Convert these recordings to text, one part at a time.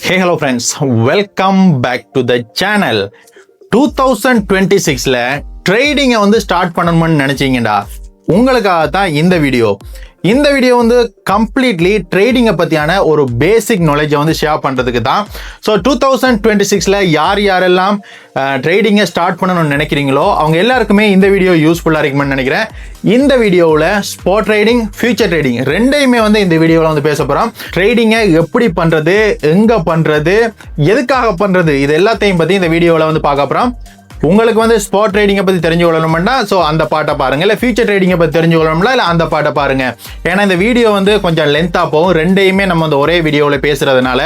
Hey hello friends, welcome back to the channel. 2026ல ட்ரேடிங்கை start பண்ணணும்னு நினைச்சீங்கடா, உங்களுக்காக தான் இந்த வீடியோ வந்து கம்ப்ளீட்லி ட்ரேடிங்கை பற்றியான ஒரு பேசிக் நாலேஜை ஷேர் பண்ணுறதுக்கு தான். ஸோ 2026ல யாரெல்லாம் ட்ரேடிங்கை ஸ்டார்ட் பண்ணணும்னு நினைக்கிறீங்களோ அவங்க எல்லாருக்குமே இந்த வீடியோ யூஸ்ஃபுல்லாக இருக்குமென்னு நினைக்கிறேன். இந்த வீடியோவில் ஸ்பாட் ட்ரேடிங், ஃபியூச்சர் ட்ரேடிங் ரெண்டையுமே இந்த வீடியோவில் பேச போகிறோம். ட்ரேடிங்கை எப்படி பண்ணுறது, எங்கே பண்ணுறது, எதுக்காக பண்ணுறது, இது எல்லாத்தையும் பற்றி இந்த வீடியோவில் பார்க்க போகிறோம். உங்களுக்கு ஸ்பாட் ட்ரேடிங்கை பற்றி தெரிஞ்சு கொள்ளணும்னா ஸோ அந்த பாட்டை பாருங்க, இல்லை ஃபியூச்சர் ட்ரேடிங்கை பற்றி தெரிஞ்சு கொள்ளணும்னா இல்லை அந்த பாட்டை பாருங்க. ஏன்னா இந்த வீடியோ கொஞ்சம் லென்த்தாக போகும். ரெண்டையுமே நம்ம ஒரே வீடியோவில் பேசுறதுனால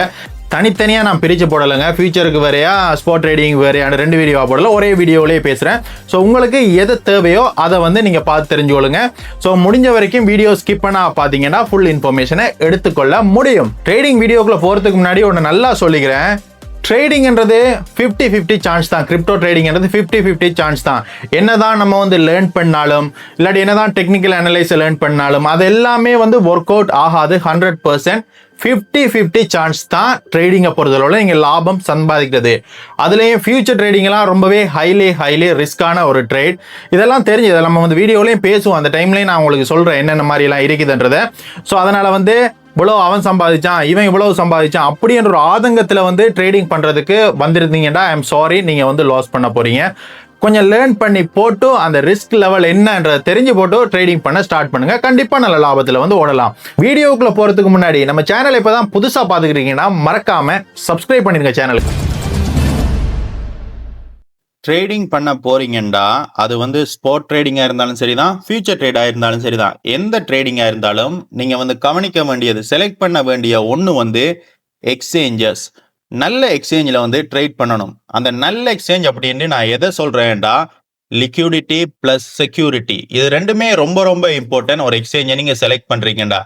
தனித்தனியாக நான் பிரித்து போடலைங்க. ஃபியூச்சருக்கு வேறையா, ஸ்பாட் ட்ரேடிங் வேறையான ரெண்டு வீடியோவாக போடல, ஒரே வீடியோவிலே பேசுகிறேன். ஸோ உங்களுக்கு எது தேவையோ அதை நீங்கள் பார்த்து தெரிஞ்சுக்கொள்ளுங்க. ஸோ முடிஞ்ச வரைக்கும் வீடியோ ஸ்கிப் பண்ணா பார்த்தீங்கன்னா ஃபுல் இன்ஃபர்மேஷனை எடுத்துக்கொள்ள முடியும். ட்ரேடிங் வீடியோக்குள்ளே போகிறதுக்கு முன்னாடி ஒன்று நல்லா சொல்லிக்கிறேன். ட்ரேடிங்ன்றது 50-50 சான்ஸ் தான். கிரிப்டோ ட்ரேடிங்ன்றது 50-50 சான்ஸ் தான். என்னதான் நம்ம லேர்ன் பண்ணாலும், இல்லாட்டி என்னதான் டெக்னிக்கல் அனலைஸ் லேர்ன் பண்ணாலும் அது எல்லாமே ஒர்க் அவுட் ஆகாது. 100% 50-50 சான்ஸ் தான் ட்ரேடிங்கை பொறுத்தளவில் நீங்கள் லாபம் சம்பாதிக்கிறது. அதுலேயும் ஃபியூச்சர் ட்ரேடிங்லாம் ரொம்பவே ஹைலி ரிஸ்கான ஒரு ட்ரேட். இதெல்லாம் தெரிஞ்சு இதை நம்ம வீடியோலையும் பேசுவோம். அந்த டைம்லேயும் நான் உங்களுக்கு சொல்கிறேன் என்னென்ன மாதிரிலாம் இருக்குதுன்றதை. ஸோ அதனால் இவ்வளோ அவன் சம்பாதிச்சான், இவன் இவ்வளவு சம்பாதிச்சான் அப்படின்ற ஒரு ஆதங்கத்தில் ட்ரேடிங் பண்ணுறதுக்கு வந்திருந்தீங்கன்னா ஐ எம் சாரி, நீங்கள் லாஸ் பண்ண போகிறீங்க. கொஞ்சம் லேர்ன் பண்ணி போட்டு அந்த ரிஸ்க் லெவல் என்னன்றதை தெரிஞ்சு போட்டு ட்ரேடிங் பண்ண ஸ்டார்ட் பண்ணுங்க. கண்டிப்பாக நல்ல லாபத்தில் ஓடலாம். வீடியோக்குள்ளே போகிறதுக்கு முன்னாடி நம்ம சேனலை இப்போ தான் புதுசாக பார்த்துக்கிறீங்கன்னா மறக்காம சப்ஸ்கிரைப் பண்ணிடுங்க சேனலுக்கு. ட்ரேடிங் பண்ண போறீங்கண்டா அது ஸ்பாட் ட்ரேடிங்காக இருந்தாலும் சரிதான், ஃபியூச்சர் ட்ரேடாக இருந்தாலும் சரிதான், எந்த ட்ரேடிங்காக இருந்தாலும் நீங்கள் கவனிக்க வேண்டியது, செலக்ட் பண்ண வேண்டிய ஒன்று எக்ஸ்சேஞ்சஸ். நல்ல எக்ஸ்சேஞ்சில் ட்ரேட் பண்ணணும். அந்த நல்ல எக்ஸ்சேஞ்ச் அப்படின்னு நான் எதை சொல்கிறேன்டா, லிக்யூடிட்டி ப்ளஸ் செக்யூரிட்டி, இது ரெண்டுமே ரொம்ப ரொம்ப இம்பார்ட்டன்ட் ஒரு எக்ஸ்சேஞ்சை நீங்கள் செலக்ட் பண்ணுறீங்கடா.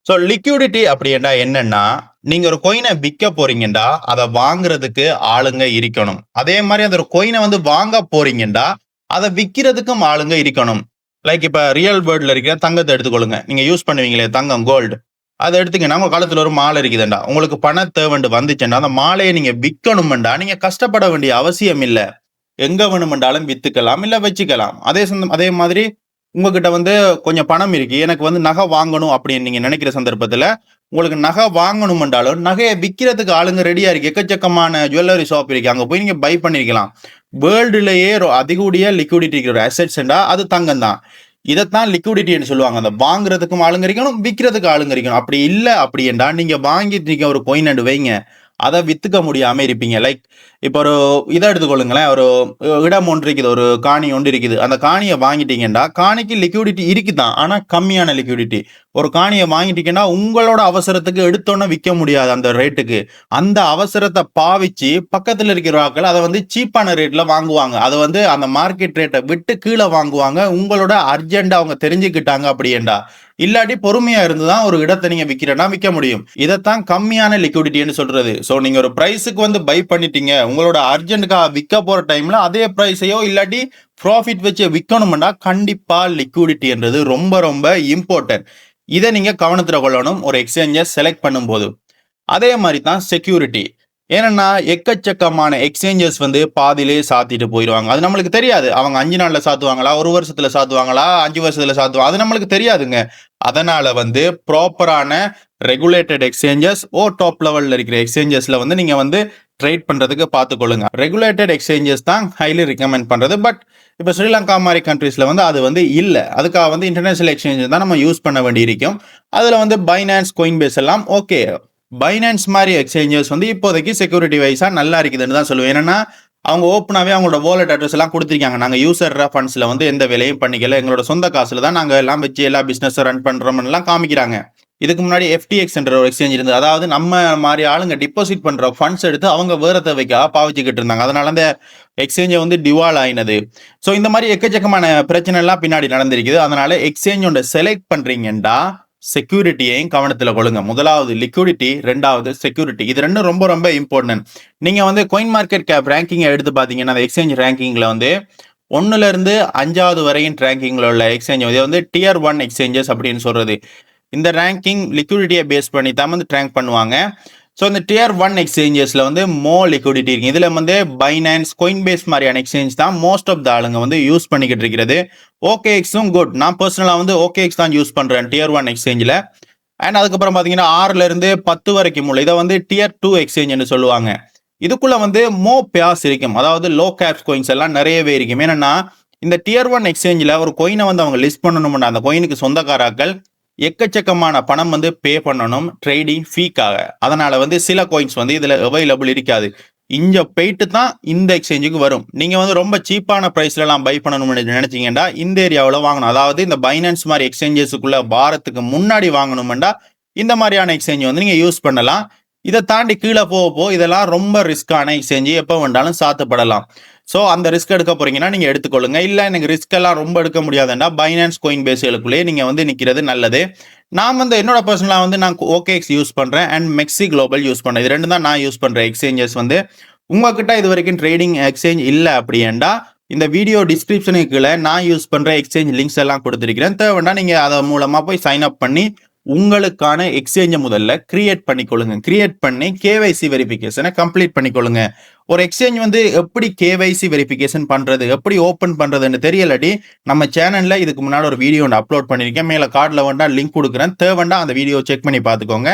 ஸோ லிக்யூடிட்டி அப்படின்னா என்னன்னா, நீங்க ஒரு கோயினை விற்க போறீங்கடா, அதை வாங்குறதுக்கு ஆளுங்க இருக்கணும். அதே மாதிரி அந்த ஒரு கோயினை வாங்க போறீங்கடா, அதை விற்கிறதுக்கும் ஆளுங்க இருக்கணும். லைக் இப்ப ரியல் வேர்ல்ட்ல இருக்கிற தங்கத்தை எடுத்துக்கொள்ளுங்க. நீங்க யூஸ் பண்ணுவீங்களே தங்கம், கோல்டு, அதை எடுத்துங்கன்னா உங்க காலத்துல ஒரு மாலை இருக்குதுண்டா, உங்களுக்கு பண தேவைண்டு வந்துச்சுண்டா அந்த மாலையை நீங்க விற்கணும்டா, நீங்க கஷ்டப்பட வேண்டிய அவசியம் இல்லை. எங்க வேணுமென்றாலும் வித்துக்கலாம், இல்ல வச்சுக்கலாம். அதே மாதிரி உங்ககிட்ட கொஞ்சம் பணம் இருக்கு, எனக்கு நகை வாங்கணும் அப்படின்னு நீங்க நினைக்கிற சந்தர்ப்பத்துல உங்களுக்கு நகை வாங்கணும்ன்றாலும் நகையை விற்கிறதுக்கு ஆளுங்க ரெடியா இருக்கு. எக்கச்சக்கமான ஜுவல்லரி ஷாப் இருக்கு, அங்க போய் நீங்க பை பண்ணிருக்கலாம். வேர்ல்டுலயே அதிகூடிய லிக்விடிட்டி இருக்கிற அசெட்ஸ்ண்டா அது தங்கம் தான். இதைத்தான் லிக்விடிட்டின்னு சொல்லுவாங்க. அந்த வாங்குறதுக்கும் ஆளுங்க இருக்கணும், விற்கிறதுக்கு ஆளுங்க இருக்கணும். அப்படி இல்லை அப்படின்னா நீங்க வாங்கிட்டு நீங்க ஒரு கோயின் வைங்க, அதை வித்துக்க முடியாம இருப்பீங்க. லைக் இப்போ ஒரு இதை எடுத்துக்கொள்ளுங்களேன், ஒரு இடம் ஒன்று இருக்குது, ஒரு காணி ஒன்று இருக்குது. அந்த காணியை வாங்கிட்டீங்கன்னா காணிக்கு லிக்விடிட்டி இருக்குதான், ஆனா கம்மியான லிக்விடிட்டி. ஒரு காணியை வாங்கிட்டீங்கன்னா உங்களோட அவசரத்துக்கு எடுத்தோன்னே விற்க முடியாது அந்த ரேட்டுக்கு. அந்த அவசரத்தை பாவிச்சு பக்கத்துல இருக்கிற ஆட்கள் அதை சீப்பான ரேட்ல வாங்குவாங்க. அதை அந்த மார்க்கெட் ரேட்டை விட்டு கீழே வாங்குவாங்க. உங்களோட அர்ஜென்ட் அவங்க தெரிஞ்சுக்கிட்டாங்க அப்படியேண்டா. இல்லாட்டி பொறுமையா இருந்துதான் ஒரு இடத்தை நீங்க விற்கிறேன்னா விற்க முடியும். இதைத்தான் கம்மியான லிக்விடிட்டின்னு சொல்றது. ஸோ நீங்க ஒரு பிரைஸுக்கு பை பண்ணிட்டீங்க, உங்களோட அர்ஜென்ட்டுக்காக விற்க போற டைம்ல அதே பிரைஸையோ இல்லாட்டி ப்ராஃபிட் வச்சு விற்கணும்னா கண்டிப்பா லிக்விடிட்டின்றது ரொம்ப ரொம்ப இம்பார்ட்டன்ட். இதை நீங்க கவனத்துல கொள்ளணும் ஒரு எக்ஸ்சேஞ்சை செலக்ட் பண்ணும்போது. அதே மாதிரி தான் செக்யூரிட்டி. ஏன்னா எக்கச்சக்கமான எக்ஸ்சேஞ்சஸ் பாதிலே சாத்திட்டு போயிடுவாங்க. அது நம்மளுக்கு தெரியாது. அவங்க 5 நாள்ல சாத்துவாங்களா, 1 வருஷத்துல சாத்துவாங்களா, 5 வருஷத்துல சாத்துவாங்க, அது நம்மளுக்கு தெரியாதுங்க. அதனால ப்ராப்பரான ரெகுலேட்டட் எக்ஸ்சேஞ்சஸ் டாப் லெவல்ல இருக்கிற எக்ஸ்சேஞ்சஸ்ல நீங்க ட்ரேட் பண்றதுக்கு பார்த்துக்கொள்ளுங்க. ரெகுலேட்டட் எக்ஸ்சேஞ்சஸ் தான் ஹைலி ரெக்கமெண்ட் பண்றது. பட் இப்போ ஸ்ரீலங்கா மாதிரி கண்ட்ரீஸ்ல அது இல்லை. அதுக்காக இன்டர்நேஷனல் எக்ஸ்சேஞ்சஸ் தான் நம்ம யூஸ் பண்ண வேண்டி இருக்கும். அதுல பைனான்ஸ், கோயின்பேஸ் எல்லாம் ஓகே. பைனான்ஸ் மாதிரி எக்ஸ்சேஞ்சஸ் இப்போதைக்கு செக்யூரிட்டி வைஸா நல்லா இருக்குதுன்னு தான் சொல்லுவேன். ஏன்னா அவங்க ஓப்பனாவே அவங்களோட வாலெட் அட்ரஸ் எல்லாம் கொடுத்துருக்காங்க. நாங்க யூசர் ஃபண்ட்ஸ்ல எந்த வேலையும் பண்ணிக்கல, எங்களோட சொந்த காசுல தான் நாங்க எல்லாம் வச்சு எல்லா பிசினஸ் ரன் பண்றோம்னு எல்லாம் காமிக்கிறாங்க. இதுக்கு முன்னாடி FTX என்ற ஒரு எக்ஸ்சேஞ்ச் இருந்தது. அதாவது நம்ம மாதிரி ஆளுங்க டிபாசிட் பண்ற ஃபண்ட்ஸ் எடுத்து அவங்க வேற தேவைக்காக பாவிச்சுக்கிட்டு இருந்தாங்க. அதனால அந்த எக்ஸ்சேஞ்சை டிவால் ஆயினது. ஸோ இந்த மாதிரி எக்கச்சக்கமான பிரச்சனை எல்லாம் பின்னாடி நடந்திருக்குது. அதனால எக்ஸ்சேஞ்சோட செலக்ட் பண்றீங்கடா, செக்யூரிட்டியையும் கவனத்தில் கொள்ளுங்க. முதலாவது லிக்விடிட்டி, ரெண்டாவது செக்யூரிட்டி. இது ரெண்டும் ரொம்ப ரொம்ப இம்பார்ட்டன்ட். நீங்க கோயின் மார்க்கெட் கேப் ரேங்கிங்கை எடுத்து பார்த்தீங்கன்னா அந்த எக்ஸ்சேஞ்ச் ரேங்கிங்ல 1ல இருந்து 5வது வரையும் ரேங்கிங்ல உள்ள எக்ஸ்சேஞ்ச் டியர் 1 எக்ஸ்சேஞ்சஸ் அப்படின்னு சொல்றது. இந்த ரேங்கிங் லிக்விடிட்டியை பேஸ் பண்ணி தான் ரேங்க் பண்ணுவாங்க. ஸோ இந்த டியர் 1 எக்ஸ்சேஞ்சஸ்ல வந்து லிக்விடிட்டி இருக்கு. இதுல வந்து பைனான்ஸ், கோயின்பேஸ் மாதிரியான எக்ஸ்சேஞ்ச் தான் மோஸ்ட் ஆஃப் த ஆளுங்க வந்து யூஸ் பண்ணிக்கிட்டு இருக்கிறது. OKXும் குட். நான் பர்சனலா வந்து OKX தான் யூஸ் பண்றேன் டியர் 1 எக்ஸ்சேஞ்சில். அண்ட் அதுக்கப்புறம் பார்த்தீங்கன்னா 6ல இருந்து 10 வரைக்கும் உள்ள இதை வந்து டியர் 2 எக்ஸ்சேஞ்ச் சொல்லுவாங்க. இதுக்குள்ள வந்து பேர்ஸ் இருக்கும். அதாவது லோ கேப்ஸ் கோயின்ஸ் எல்லாம் நிறையவே இருக்கும். என்னன்னா இந்த டியர் 1 எக்ஸ்சேஞ்சில் ஒரு கோயினை வந்து அவங்க லிஸ்ட் பண்ணணும்னா அந்த கோயினுக்கு சொந்தக்காராக்கள் எக்கச்சக்கமான பணம் வந்து பே பண்ணணும் ட்ரேடிங் ஃபீக்காக. அதனால வந்து சில கோயின்ஸ் வந்து இதுல அவைலபிள் இருக்காது. இங்க போயிட்டு தான் இந்த எக்ஸ்சேஞ்சுக்கு வரும். நீங்க வந்து ரொம்ப சீப்பான பிரைஸ்ல எல்லாம் பை பண்ணணும்னு நினைச்சீங்கன்னா இந்த ஏரியாவில் வாங்கணும். அதாவது இந்த பைனான்ஸ் மாதிரி எக்ஸ்சேஞ்சஸ்க்குள்ள வாரத்துக்கு முன்னாடி வாங்கணும்னா இந்த மாதிரியான எக்ஸ்சேஞ்ச் வந்து நீங்க யூஸ் பண்ணலாம். இதை தாண்டி கீழே போக இதெல்லாம் ரொம்ப ரிஸ்கான எக்ஸ்சேஞ்சு, எப்போ வேண்டாலும் சாத்தப்படலாம். ஸோ அந்த ரிஸ்க் எடுக்க போறீங்கன்னா நீங்க எடுத்துக்கொள்ளுங்க. இல்லை எனக்கு ரிஸ்க் எல்லாம் ரொம்ப எடுக்க முடியாதுன்னா பைனான்ஸ் கோயின் பேஸ்களுக்குள்ளேயே நீங்க வந்து நிற்கிறது நல்லது. நான் வந்து என்னோட பர்சனலாக வந்து நான் OKX யூஸ் பண்றேன் அண்ட் மெக்ஸி குளோபல் யூஸ் பண்றேன். இது ரெண்டு தான் நான் யூஸ் பண்ற எக்ஸ்சேஞ்சஸ். வந்து உங்ககிட்ட இது வரைக்கும் ட்ரேடிங் எக்ஸ்சேஞ்ச் இல்லை அப்படின்னா இந்த வீடியோ டிஸ்கிரிப்ஷனுக்கு கீழே நான் யூஸ் பண்ற எக்ஸ்சேஞ்ச் லிங்க்ஸ் எல்லாம் கொடுத்துருக்கிறேன். தேவைன்னா நீங்க அதை மூலமா போய் சைன் அப் பண்ணி உங்களுக்கான எக்ஸ்சேஞ்சை முதல்ல கிரியேட் பண்ணிக்கொள்ளுங்க. கிரியேட் பண்ணி KYC வெரிஃபிகேஷனை கம்ப்ளீட் பண்ணிக்கொள்ளுங்க. ஒரு எக்ஸ்சேஞ்ச் வந்து எப்படி KYC வெரிஃபிகேஷன் பண்றது, எப்படி ஓப்பன் பண்றதுன்னு தெரியலடி நம்ம சேனல்ல இதுக்கு முன்னாடி ஒரு வீடியோ அப்லோட் பண்ணிருக்கேன். மேல கார்டுல வேண்டா லிங்க் கொடுக்குறேன். தேவைண்டா அந்த வீடியோ செக் பண்ணி பார்த்துக்கோங்க.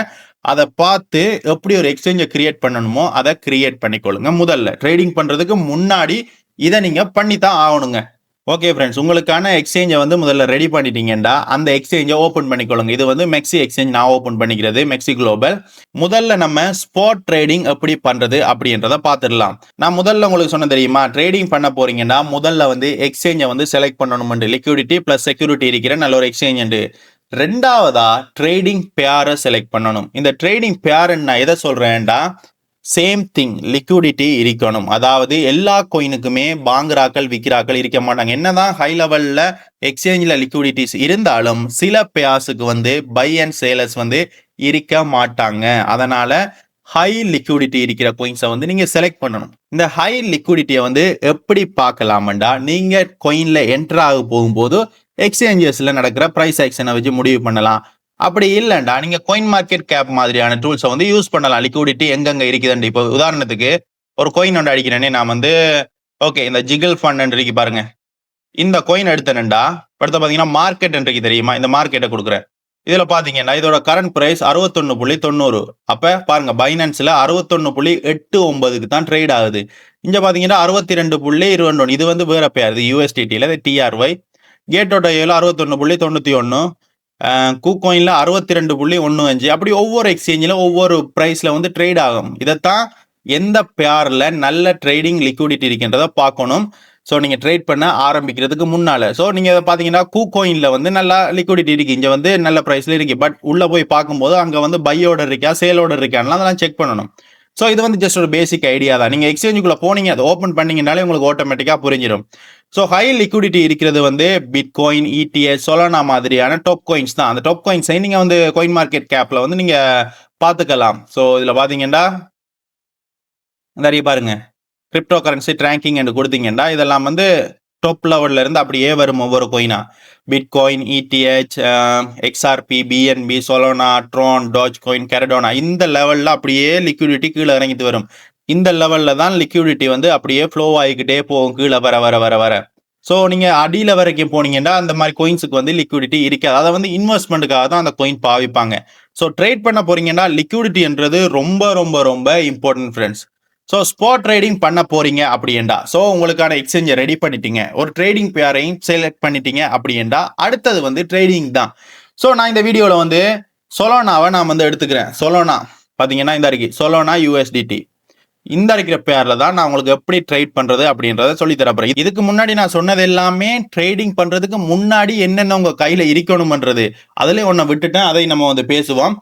அதை பார்த்து எப்படி ஒரு எக்ஸ்சேஞ்சை கிரியேட் பண்ணணுமோ அதை கிரியேட் பண்ணிக்கொள்ளுங்க. முதல்ல ட்ரேடிங் பண்றதுக்கு முன்னாடி இதை நீங்க பண்ணித்தான் ஆகணுங்க. ஓகே ஃப்ரெண்ட்ஸ், உங்களுக்கான எக்ஸ்சேஞ்சை வந்து முதல்ல ரெடி பண்ணிட்டீங்கன்னா அந்த எக்ஸ்சேஞ்சை ஓப்பன் பண்ணிக்கொள்ளுங்க. இது வந்து மெக்ஸி எக்ஸ்சேஞ்ச் நான் ஓப்பன் பண்ணிக்கிறது, மெக்ஸி குளோபல். முதல்ல நம்ம ஸ்பாட் ட்ரேடிங் எப்படி பண்றது அப்படின்றத பார்த்துடலாம். நான் முதல்ல உங்களுக்கு சொன்ன தெரியுமா, ட்ரேடிங் பண்ண போறீங்கன்னா முதல்ல வந்து எக்ஸ்சேஞ்சை வந்து செலக்ட் பண்ணணும். லிக்விடிட்டி பிளஸ் செக்யூரிட்டி இருக்கிற நல்ல ஒரு எக்ஸ்சேஞ்ச். ரெண்டாவதா ட்ரேடிங் பேரை செலக்ட் பண்ணணும். இந்த ட்ரேடிங் பேர் நான் எதை சொல்றேன்டா, சேம் திங் லிக்விடிட்டி இருக்கணும். அதாவது எல்லா கோயினுக்குமே வாங்குறாக்கள் விற்கிறாக்கள் இருக்க மாட்டாங்க. என்னதான் ஹை லெவல்ல எக்ஸ்சேஞ்சில் லிக்விடிட்டிஸ் இருந்தாலும் சில பேர்ஸுக்கு வந்து பை அண்ட் சேலர்ஸ் வந்து இருக்க மாட்டாங்க. அதனால ஹை லிக்விடிட்டி இருக்கிற கோயின்ஸை வந்து நீங்க செலக்ட் பண்ணணும். இந்த ஹை லிக்விடிட்டியை வந்து எப்படி பார்க்கலாம்டா, நீங்க கோயின்ல என்டர் ஆக போகும்போது எக்ஸ்சேஞ்சஸ்ல நடக்கிற பிரைஸ் ஆக்ஷனை வச்சு முடிவு பண்ணலாம். அப்படி இல்லைண்டா நீங்க கோயின் மார்க்கெட் கேப் மாதிரியான டூல்ஸை வந்து யூஸ் பண்ணலாம். லிக்விடிட்டி எங்கெங்க இருக்குதுன்னு இப்போ உதாரணத்துக்கு ஒரு கோயின் ஒன்று அடிக்கிறேனே, நான் வந்து ஓகே இந்த ஜிகிள் ஃபண்ட் இருக்கு பாருங்க, இந்த கோயின் எடுத்தேன்டா. அடுத்து பாத்தீங்கன்னா மார்க்கெட் இருக்கு தெரியுமா, இந்த மார்க்கெட்டை கொடுக்குறேன். இதுல பாத்தீங்கன்னா இதோட கரண்ட் பிரைஸ் 61.90. அப்ப பாருங்க பைனான்ஸ்ல 61.89க்கு தான் ட்ரேட் ஆகுது. இங்க பாத்தீங்கன்னா 62.21. இது வந்து வேற பேர், இது USDT TRY. கேட்டோட 61.91. கூகோயின்ல 62.15. அப்படி ஒவ்வொரு எக்ஸ்சேஞ்சில் ஒவ்வொரு பிரைஸ்ல வந்து ட்ரேட் ஆகும். இதைத்தான் எந்த பேர்ல நல்ல ட்ரேடிங் லிக்விடிட்டி இருக்கின்றத பார்க்கணும். ஸோ நீங்க ட்ரேட் பண்ண ஆரம்பிக்கிறதுக்கு முன்னால. ஸோ நீங்க பாத்தீங்கன்னா கூகோயின்ல வந்து நல்லா லிக்விடிட்டி இருக்கு, இங்க வந்து நல்ல பிரைஸ்ல இருக்கு. பட் உள்ள போய் பார்க்கும்போது அங்க வந்து பை ஆர்டர் இருக்கா சேல் ஆர்டர் இருக்கான்னு அதெல்லாம் செக் பண்ணணும். ஸோ இது வந்து ஜஸ்ட் ஒரு பேசிக் ஐடியா தான். நீங்க எக்ஸ்சேஞ்சுக்குள்ள போனீங்க, அதை ஓப்பன் பண்ணீங்கனாலே உங்களுக்கு ஆட்டோமேட்டிக்கா புரிஞ்சிடும். ஸோ ஹை லிக்விடிட்டி இருக்கிறது வந்து பிட்காயின், ETH, சொலானா மாதிரியான டாப் கோயின்ஸ் தான். அந்த டாப் கோயின்ஸை நீங்க வந்து கோயின் மார்க்கெட் கேப்ல வந்து நீங்க பார்த்துக்கலாம். ஸோ இதுல பாத்தீங்கன்னா நிறைய பாருங்க கிரிப்டோ கரன்சி ட்ராக்கிங் என்று கொடுத்தீங்கன்னா இதெல்லாம் வந்து டாப் லெவல்ல இருந்து அப்படியே வரும் ஒவ்வொரு கோயினா. Bitcoin, ETH, XRP, BNB, Solana, Tron, doge coin, Cardano, இந்த லெவல்ல அப்படியே லிக்விடிட்டி கீழே இறங்கிட்டு வரும். இந்த லெவல்ல தான் லிக்விடிட்டி வந்து அப்படியே ஃப்ளோ ஆகிக்கிட்டே போகும் கீழே வர வர வர வர. ஸோ நீங்க அடியில வரைக்கும் போனீங்கன்னா அந்த மாதிரி கோயின்ஸுக்கு வந்து லிக்விடிட்டி இருக்காது. அதை வந்து இன்வெஸ்ட்மெண்ட்டுக்காக தான் அந்த கோயின் பாவிப்பாங்க. ஸோ ட்ரேட் பண்ண போறீங்கன்னா லிக்விடிட்டின்றது ரொம்ப ரொம்ப ரொம்ப important friends. So spot trading பண்ண போறீங்க அப்படின்னா, ஸோ உங்களுக்கான எக்ஸ்சேஞ்சை ரெடி பண்ணிட்டீங்க, ஒரு ட்ரேடிங் பேரையும் செலக்ட் பண்ணிட்டீங்க அப்படின்னா அடுத்தது வந்து ட்ரேடிங் தான். ஸோ நான் இந்த வீடியோவில் வந்து சொலோனாவை நான் வந்து எடுத்துக்கிறேன். சொலோனா பார்த்தீங்கன்னா இந்த இருக்கு சொலோனா USDT. இந்த இருக்கிற பேர்ல தான் நான் உங்களுக்கு எப்படி ட்ரேட் பண்றது அப்படின்றத சொல்லி தரப்போறேன். இதுக்கு முன்னாடி நான் சொன்னது எல்லாமே ட்ரேடிங் பண்றதுக்கு முன்னாடி என்னென்ன உங்க கையில இருக்கணும்ன்றது. அதுல ஒன்ன விட்டுட்டேன், அதை நம்ம வந்து பேசுவோம்.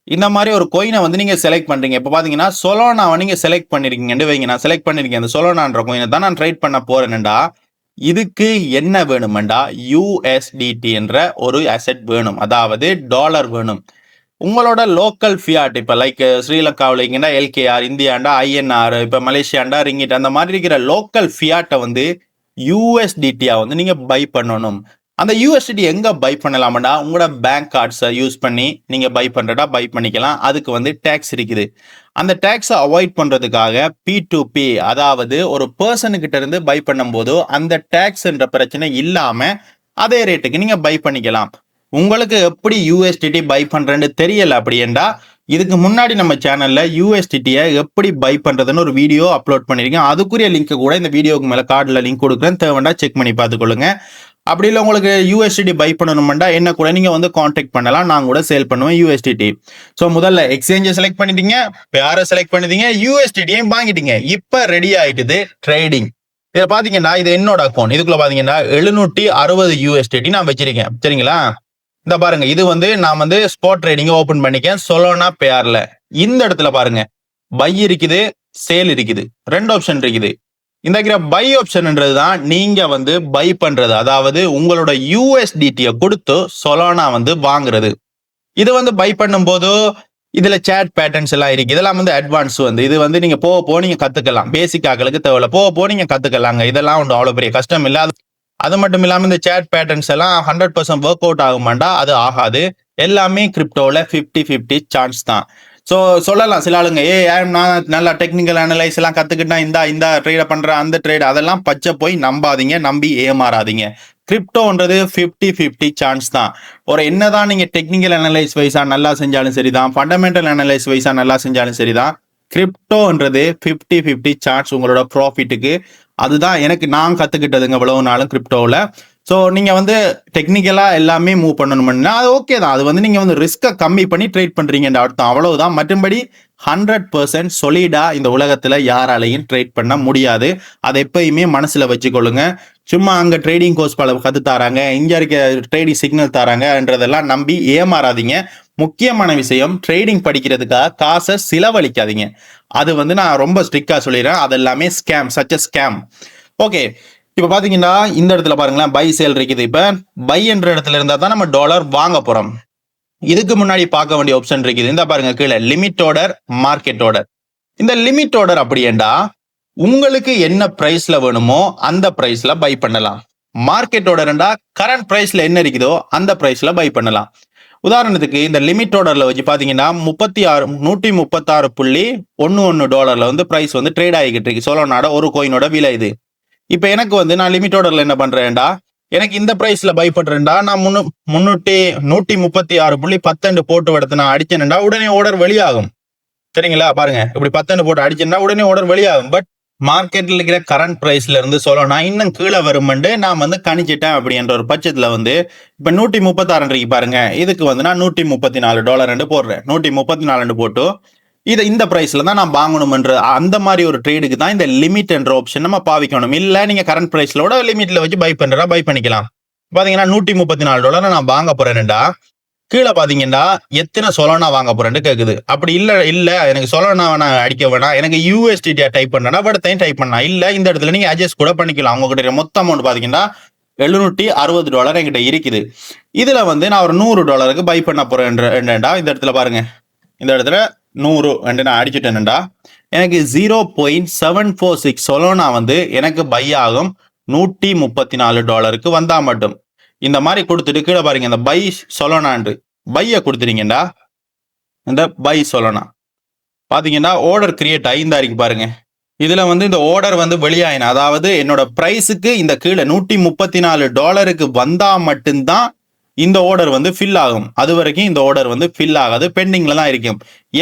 இந்த மாதிரி ஒரு கோயினை வந்து நீங்க செலக்ட் பண்றீங்க. இப்போ பாத்தீங்கன்னா சொலோனாவை நீங்க செலக்ட் பண்ணிருக்கீங்கன்னு வைங்க, நான் செலக்ட் பண்ணிருக்கேன் இந்த சொலோனான்ற கோயினை தான் நான் ட்ரேட் பண்ண போறேன்டா. இதுக்கு என்ன வேணுமெண்டா, USDT என்ற ஒரு அசெட் வேணும், அதாவது டாலர் வேணும். உங்களோட லோக்கல் ஃபியாட், இப்போ லைக் ஸ்ரீலங்காவில் இங்கன்னா LKR, இந்தியாண்டா INR, இப்போ மலேசியாண்டா ரிங்கிட், அந்த மாதிரி இருக்கிற லோக்கல் ஃபியாட்டை வந்து USDT வந்து நீங்க பை பண்ணணும். அந்த யூஎஸ்டிடி எங்க பை பண்ணலாம்டா, உங்களோட பேங்க் கார்ட்ஸை யூஸ் பண்ணி நீங்க பை பண்றதா பை பண்ணிக்கலாம். அதுக்கு வந்து டேக்ஸ் இருக்குது. அந்த டேக்ஸை அவாய்ட் பண்றதுக்காக P2P, அதாவது ஒரு பர்சனு கிட்ட இருந்து பை பண்ணும்போது அந்த டேக்ஸ் என்ற பிரச்சனை இல்லாம அதே ரேட்டுக்கு நீங்க பை பண்ணிக்கலாம். உங்களுக்கு எப்படி யூஎஸ்டிடி பை பண்றேன்னு தெரியல அப்படின்னா, இதுக்கு முன்னாடி நம்ம சேனல்ல யூஎஸ்டிடியை எப்படி பை பண்றதுன்னு ஒரு வீடியோ அப்லோட் பண்ணிருக்கேன். அதுக்குரிய லிங்க் கூட இந்த வீடியோக்கு மேல கார்டுல லிங்க் கொடுக்குறேன், தேவைண்டா செக் பண்ணி பார்த்துக்கொள்ளுங்க. அப்படி இல்லை உங்களுக்கு யூஎஸ்டிடி பை பண்ணணும்னா என்ன கூட நீங்க வந்து கான்டாக்ட் பண்ணலாம், நான் கூட சேல் பண்ணுவேன் யூஎஸ்டிடி. ஸோ முதல்ல எக்ஸ்சேஞ்சை செலக்ட் பண்ணிட்டீங்க, பேரை செலக்ட் பண்ணிட்டீங்க, யூஎஸ்டிடியும் வாங்கிட்டீங்க. இப்போ ரெடி ஆயிட்டுது ட்ரேடிங். இதில் பார்த்தீங்கன்னா இது என்னோட அக்கௌண்ட். இதுக்குள்ள பார்த்தீங்கன்னா 760 யூஎஸ்டிடி நான் வச்சிருக்கேன். சரிங்களா, இந்த பாருங்க, இது வந்து நான் வந்து ஸ்பாட் ட்ரேடிங் ஓபன் பண்ணிக்கேன் சொலோனா பேர்ல. இந்த இடத்துல பாருங்க, பை இருக்குது, சேல் இருக்குது, ரெண்டு ஆப்ஷன் இருக்குது. இந்த பை ஆப்ஷன்ன்றது தான் நீங்க வந்து பை பண்றது, அதாவது உங்களோட யூஎஸ்டிடியை கொடுத்து சொலானா வந்து வாங்குறது. இது வந்து பை பண்ணும்போது இதுல சேட் பேட்டர்ன்ஸ் எல்லாம் இருக்கு. இதெல்லாம் வந்து அட்வான்ஸ் வந்து இது வந்து நீங்க போக நீங்க கத்துக்கலாம். பேசிக் ஆக்களுக்கு தேவையில்ல, போக நீங்க கத்துக்கலாங்க. இதெல்லாம் ஒன்று அவ்வளவு பெரிய கஷ்டம் இல்லை. அது மட்டும் இல்லாம இந்த சேட் பேட்டர்ன்ஸ் எல்லாம் 100% ஒர்க் அவுட் ஆகுமாண்டா, அது ஆகாது. எல்லாமே கிரிப்டோல 50-50 சான்ஸ் தான். ஸோ சொல்லலாம் சில ஆளுங்க, நான் நல்லா டெக்னிக்கல் அனலைஸ் எல்லாம் கத்துக்கிட்டா இந்த ட்ரேட பண்றேன், அந்த ட்ரேட், அதெல்லாம் பச்சை போய் நம்பாதீங்க, நம்பி ஏமாறாதீங்க. கிரிப்டோன்றது 50-50 சான்ஸ் தான். ஒரு என்னதான் நீங்க டெக்னிக்கல் அனலைஸ் வைஸா நல்லா செஞ்சாலும் சரிதான், ஃபண்டமெண்டல் அனலைஸ் வைஸா நல்லா செஞ்சாலும் சரிதான், கிரிப்டோன்றது 50-50 சான்ஸ் உங்களோட ப்ராஃபிட்டுக்கு. அதுதான் நான் கத்துக்கிட்டதுங்க இவ்வளவு நாளும் கிரிப்டோவில். ஸோ நீங்கள் வந்து டெக்னிக்கலாக எல்லாமே மூவ் பண்ணணும்னா அது ஓகே தான். அது வந்து நீங்கள் வந்து ரிஸ்க்கை கம்மி பண்ணி ட்ரேட் பண்ணுறீங்கன்ற அர்த்தம், அவ்வளவுதான். மற்றபடி 100% சொலிடா இந்த உலகத்தில் யாராலையும் ட்ரேட் பண்ண முடியாது. அதை எப்பயுமே மனசில் வச்சுக்கொள்ளுங்க. சும்மா அங்கே ட்ரேடிங் கோர்ஸ் பல கற்று தராங்க, இங்கே இருக்க ட்ரேடிங் சிக்னல் தராங்கன்றதெல்லாம் நம்பி ஏமாறாதீங்க. முக்கியமான விஷயம், ட்ரேடிங் படிக்கிறதுக்காக காசை செலவழிக்காதீங்க. அது வந்து நான் ரொம்ப ஸ்ட்ரிக்டா சொல்லிடுறேன், அது எல்லாமே scam, such a scam. Okay, இப்போ பார்த்தீங்கன்னா இந்த இடத்துல பாருங்களேன், பை சேல் இருக்குது. இப்போ பை என்ற இடத்துல இருந்தால் தான் நம்ம டாலர் வாங்க போகிறோம். இதுக்கு முன்னாடி பார்க்க வேண்டிய ஆப்ஷன் இருக்குது. இந்த பாருங்க கீழே லிமிட் ஆர்டர், மார்க்கெட் ஆர்டர். இந்த லிமிட் ஆர்டர் அப்படின்னா உங்களுக்கு என்ன பிரைஸ்ல வேணுமோ அந்த பிரைஸ்ல பை பண்ணலாம். மார்க்கெட் ஆர்டர்ண்டா கரண்ட் பிரைஸ்ல என்ன இருக்குதோ அந்த பிரைஸ்ல பை பண்ணலாம். உதாரணத்துக்கு இந்த லிமிட் ஆர்டர்ல வச்சு பாத்தீங்கன்னா 136.11 டாலர்ல வந்து பிரைஸ் வந்து ட்ரேட் ஆகிக்கிட்டு இருக்கு. சோலோனாட ஒரு கோயினோட விலை இது. இப்ப எனக்கு வந்து நான் லிமிட் ஆர்டர்ல என்ன பண்றேன்டா, எனக்கு இந்த பிரைஸ்ல பை பண்றேன்டா, நான் 136.10 போட்டு எடுத்து நான் அடிச்சேன்டா, உடனே ஆர்டர் வெளியாகும். சரிங்களா, பாருங்க இப்படி 10 போட்டு அடிச்சேன்னா உடனே ஆர்டர் வெளியாகும். பட் மார்க்கெட்ல இருக்கிற கரண்ட் பிரைஸ்ல இருந்து சொல்லனா இன்னும் கீழே வருமெண்டு நான் வந்து கணிச்சிட்டேன். அப்படின்ற ஒரு பட்சத்துல வந்து இப்ப 136 பாருங்க, இதுக்கு வந்து நான் $134 போடுறேன். 134 போட்டு இதை இந்த பிரைஸ்ல தான் நான் வாங்கணும்ன்ற அந்த மாதிரி ஒரு ட்ரேடுக்கு தான் இந்த லிமிட் என்ற ஆப்ஷன் நம்ம பாவிக்கணும். இல்ல நீங்க கரண்ட் பிரைஸ்லோட லிமிட்ல வச்சு பை பண்றா பை பண்ணிக்கலாம். பாத்தீங்கன்னா $134 நான் வாங்க போறேன்டா, கீழே பாத்தீங்கன்னா எத்தனை சொலோனா வாங்க போறேன்னு கேக்குது. அப்படி இல்ல எனக்கு சொலோனா நான் அடிக்க வேணாம், எனக்கு யூஎஸ்டிடி டைப் பண்ணா படத்தையும் டைப் பண்ணா இல்ல, இந்த இடத்துல நீங்க அட்ஜஸ்ட் கூட பண்ணிக்கலாம். உங்ககிட்ட மொத்த அமௌண்ட் பாத்தீங்கன்னா $760 என்கிட்ட இருக்குது. இதுல வந்து நான் ஒரு $100 பை பண்ண போறேன்டா. இந்த இடத்துல பாருங்க, இந்த இடத்துல 100 நான் அடிச்சுட்டேன்டா, எனக்கு 0.746 சொலோனா வந்து எனக்கு பை ஆகும் $134 வந்தா மட்டும். இந்த மாதிரி கொடுத்துட்டு கீழே பாருங்க, இந்த பை சொலோனான்று பைய கொடுத்துட்டீங்கடா, இந்த பை சொலோனா பாத்தீங்கன்னா ஆர்டர் கிரியேட் ஆகி பாருங்க. இதுல வந்து இந்த ஆர்டர் வந்து வெளியாயின, அதாவது என்னோட பிரைஸுக்கு இந்த கீழே $134 வந்தா மட்டும்தான் இந்த ஆர்டர் வந்து ஃபில் ஆகும். அது வரைக்கும் இந்த ஆர்டர் வந்து ஃபில் ஆகாது, பெண்டிங்ல தான் இருக்கும்.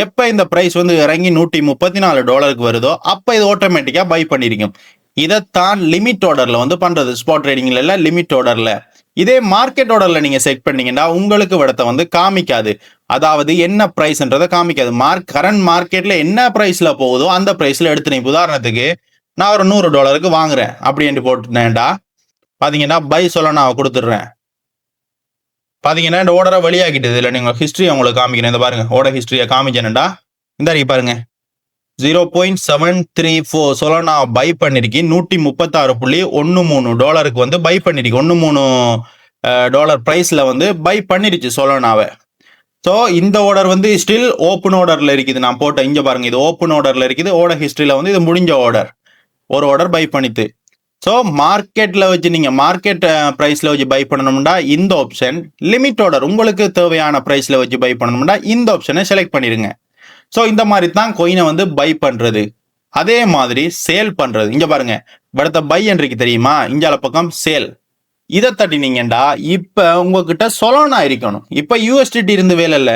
எப்ப இந்த பிரைஸ் வந்து இறங்கி $134 வருதோ அப்ப இது ஆட்டோமேட்டிக்கா பை பண்ணிருக்கும். இதைத்தான் லிமிட் ஆர்டர்ல வந்து பண்றது, ஸ்பாட் ட்ரேடிங்ல இல்ல, லிமிட் ஆர்டர்ல. இதே மார்க்கெட் ஆர்டர்ல நீங்க செட் பண்ணீங்கன்னா உங்களுக்கு விடத்தை வந்து காமிக்காது, அதாவது என்ன பிரைஸ்ன்றதை காமிக்காது. கரண்ட் மார்க்கெட்ல என்ன பிரைஸ்ல போகுதோ அந்த பிரைஸ்ல எடுத்துனீங்க. உதாரணத்துக்கு நான் ஒரு $100 வாங்குறேன் அப்படின்னு போட்டுனேன்டா, பாத்தீங்கன்னா பை சொல்ல நான் கொடுத்துடுறேன். பாத்தீங்கன்னா இந்த ஆர்டரை வெளியாகிட்டது. இல்லை நீங்க ஹிஸ்டரி உங்களுக்கு காமிக்கிறேன். இந்த பாருங்க ஆர்டர் ஹிஸ்டரியை காமிச்சேன்டா, இந்த பாருங்க 0.734 சொலோனா பை பண்ணிருக்கேன். $136.13 வந்து பை பண்ணிருக்கு. $13 பிரைஸ்ல வந்து பை பண்ணிருச்சு சொலோனாவை. ஸோ இந்த ஆர்டர் வந்து ஸ்டில் ஓப்பன் ஆர்டர்ல இருக்குது. நான் போட்ட இங்க பாருங்க, இது ஓப்பன் ஆர்டர்ல இருக்குது. ஆர்டர் ஹிஸ்டரியில வந்து இது முடிஞ்ச ஆர்டர், ஒரு ஆர்டர் பை பண்ணிட்டு. ஸோ மார்க்கெட்ல வச்சு நீங்க மார்க்கெட் பிரைஸ்ல வச்சு பை பண்ணணும்னா இந்த ஆப்ஷன், லிமிட் ஆர்டர் உங்களுக்கு தேவையான பிரைஸ்ல வச்சு பை பண்ணணும்னா இந்த ஆப்ஷனை செலக்ட் பண்ணிருங்க. ஸோ இந்த மாதிரி தான் கோயினை வந்து பை பண்றது. அதே மாதிரி சேல் பண்றது. இங்க பாருங்க, அடுத்த பை என்றைக்கு தெரியுமா, இங்கால பக்கம் சேல். இதை தட்டினீங்கடா இப்ப உங்ககிட்ட சொலோனா இருக்கணும். இப்ப யூஎஸ்டிடி இருந்து வேலை இல்ல,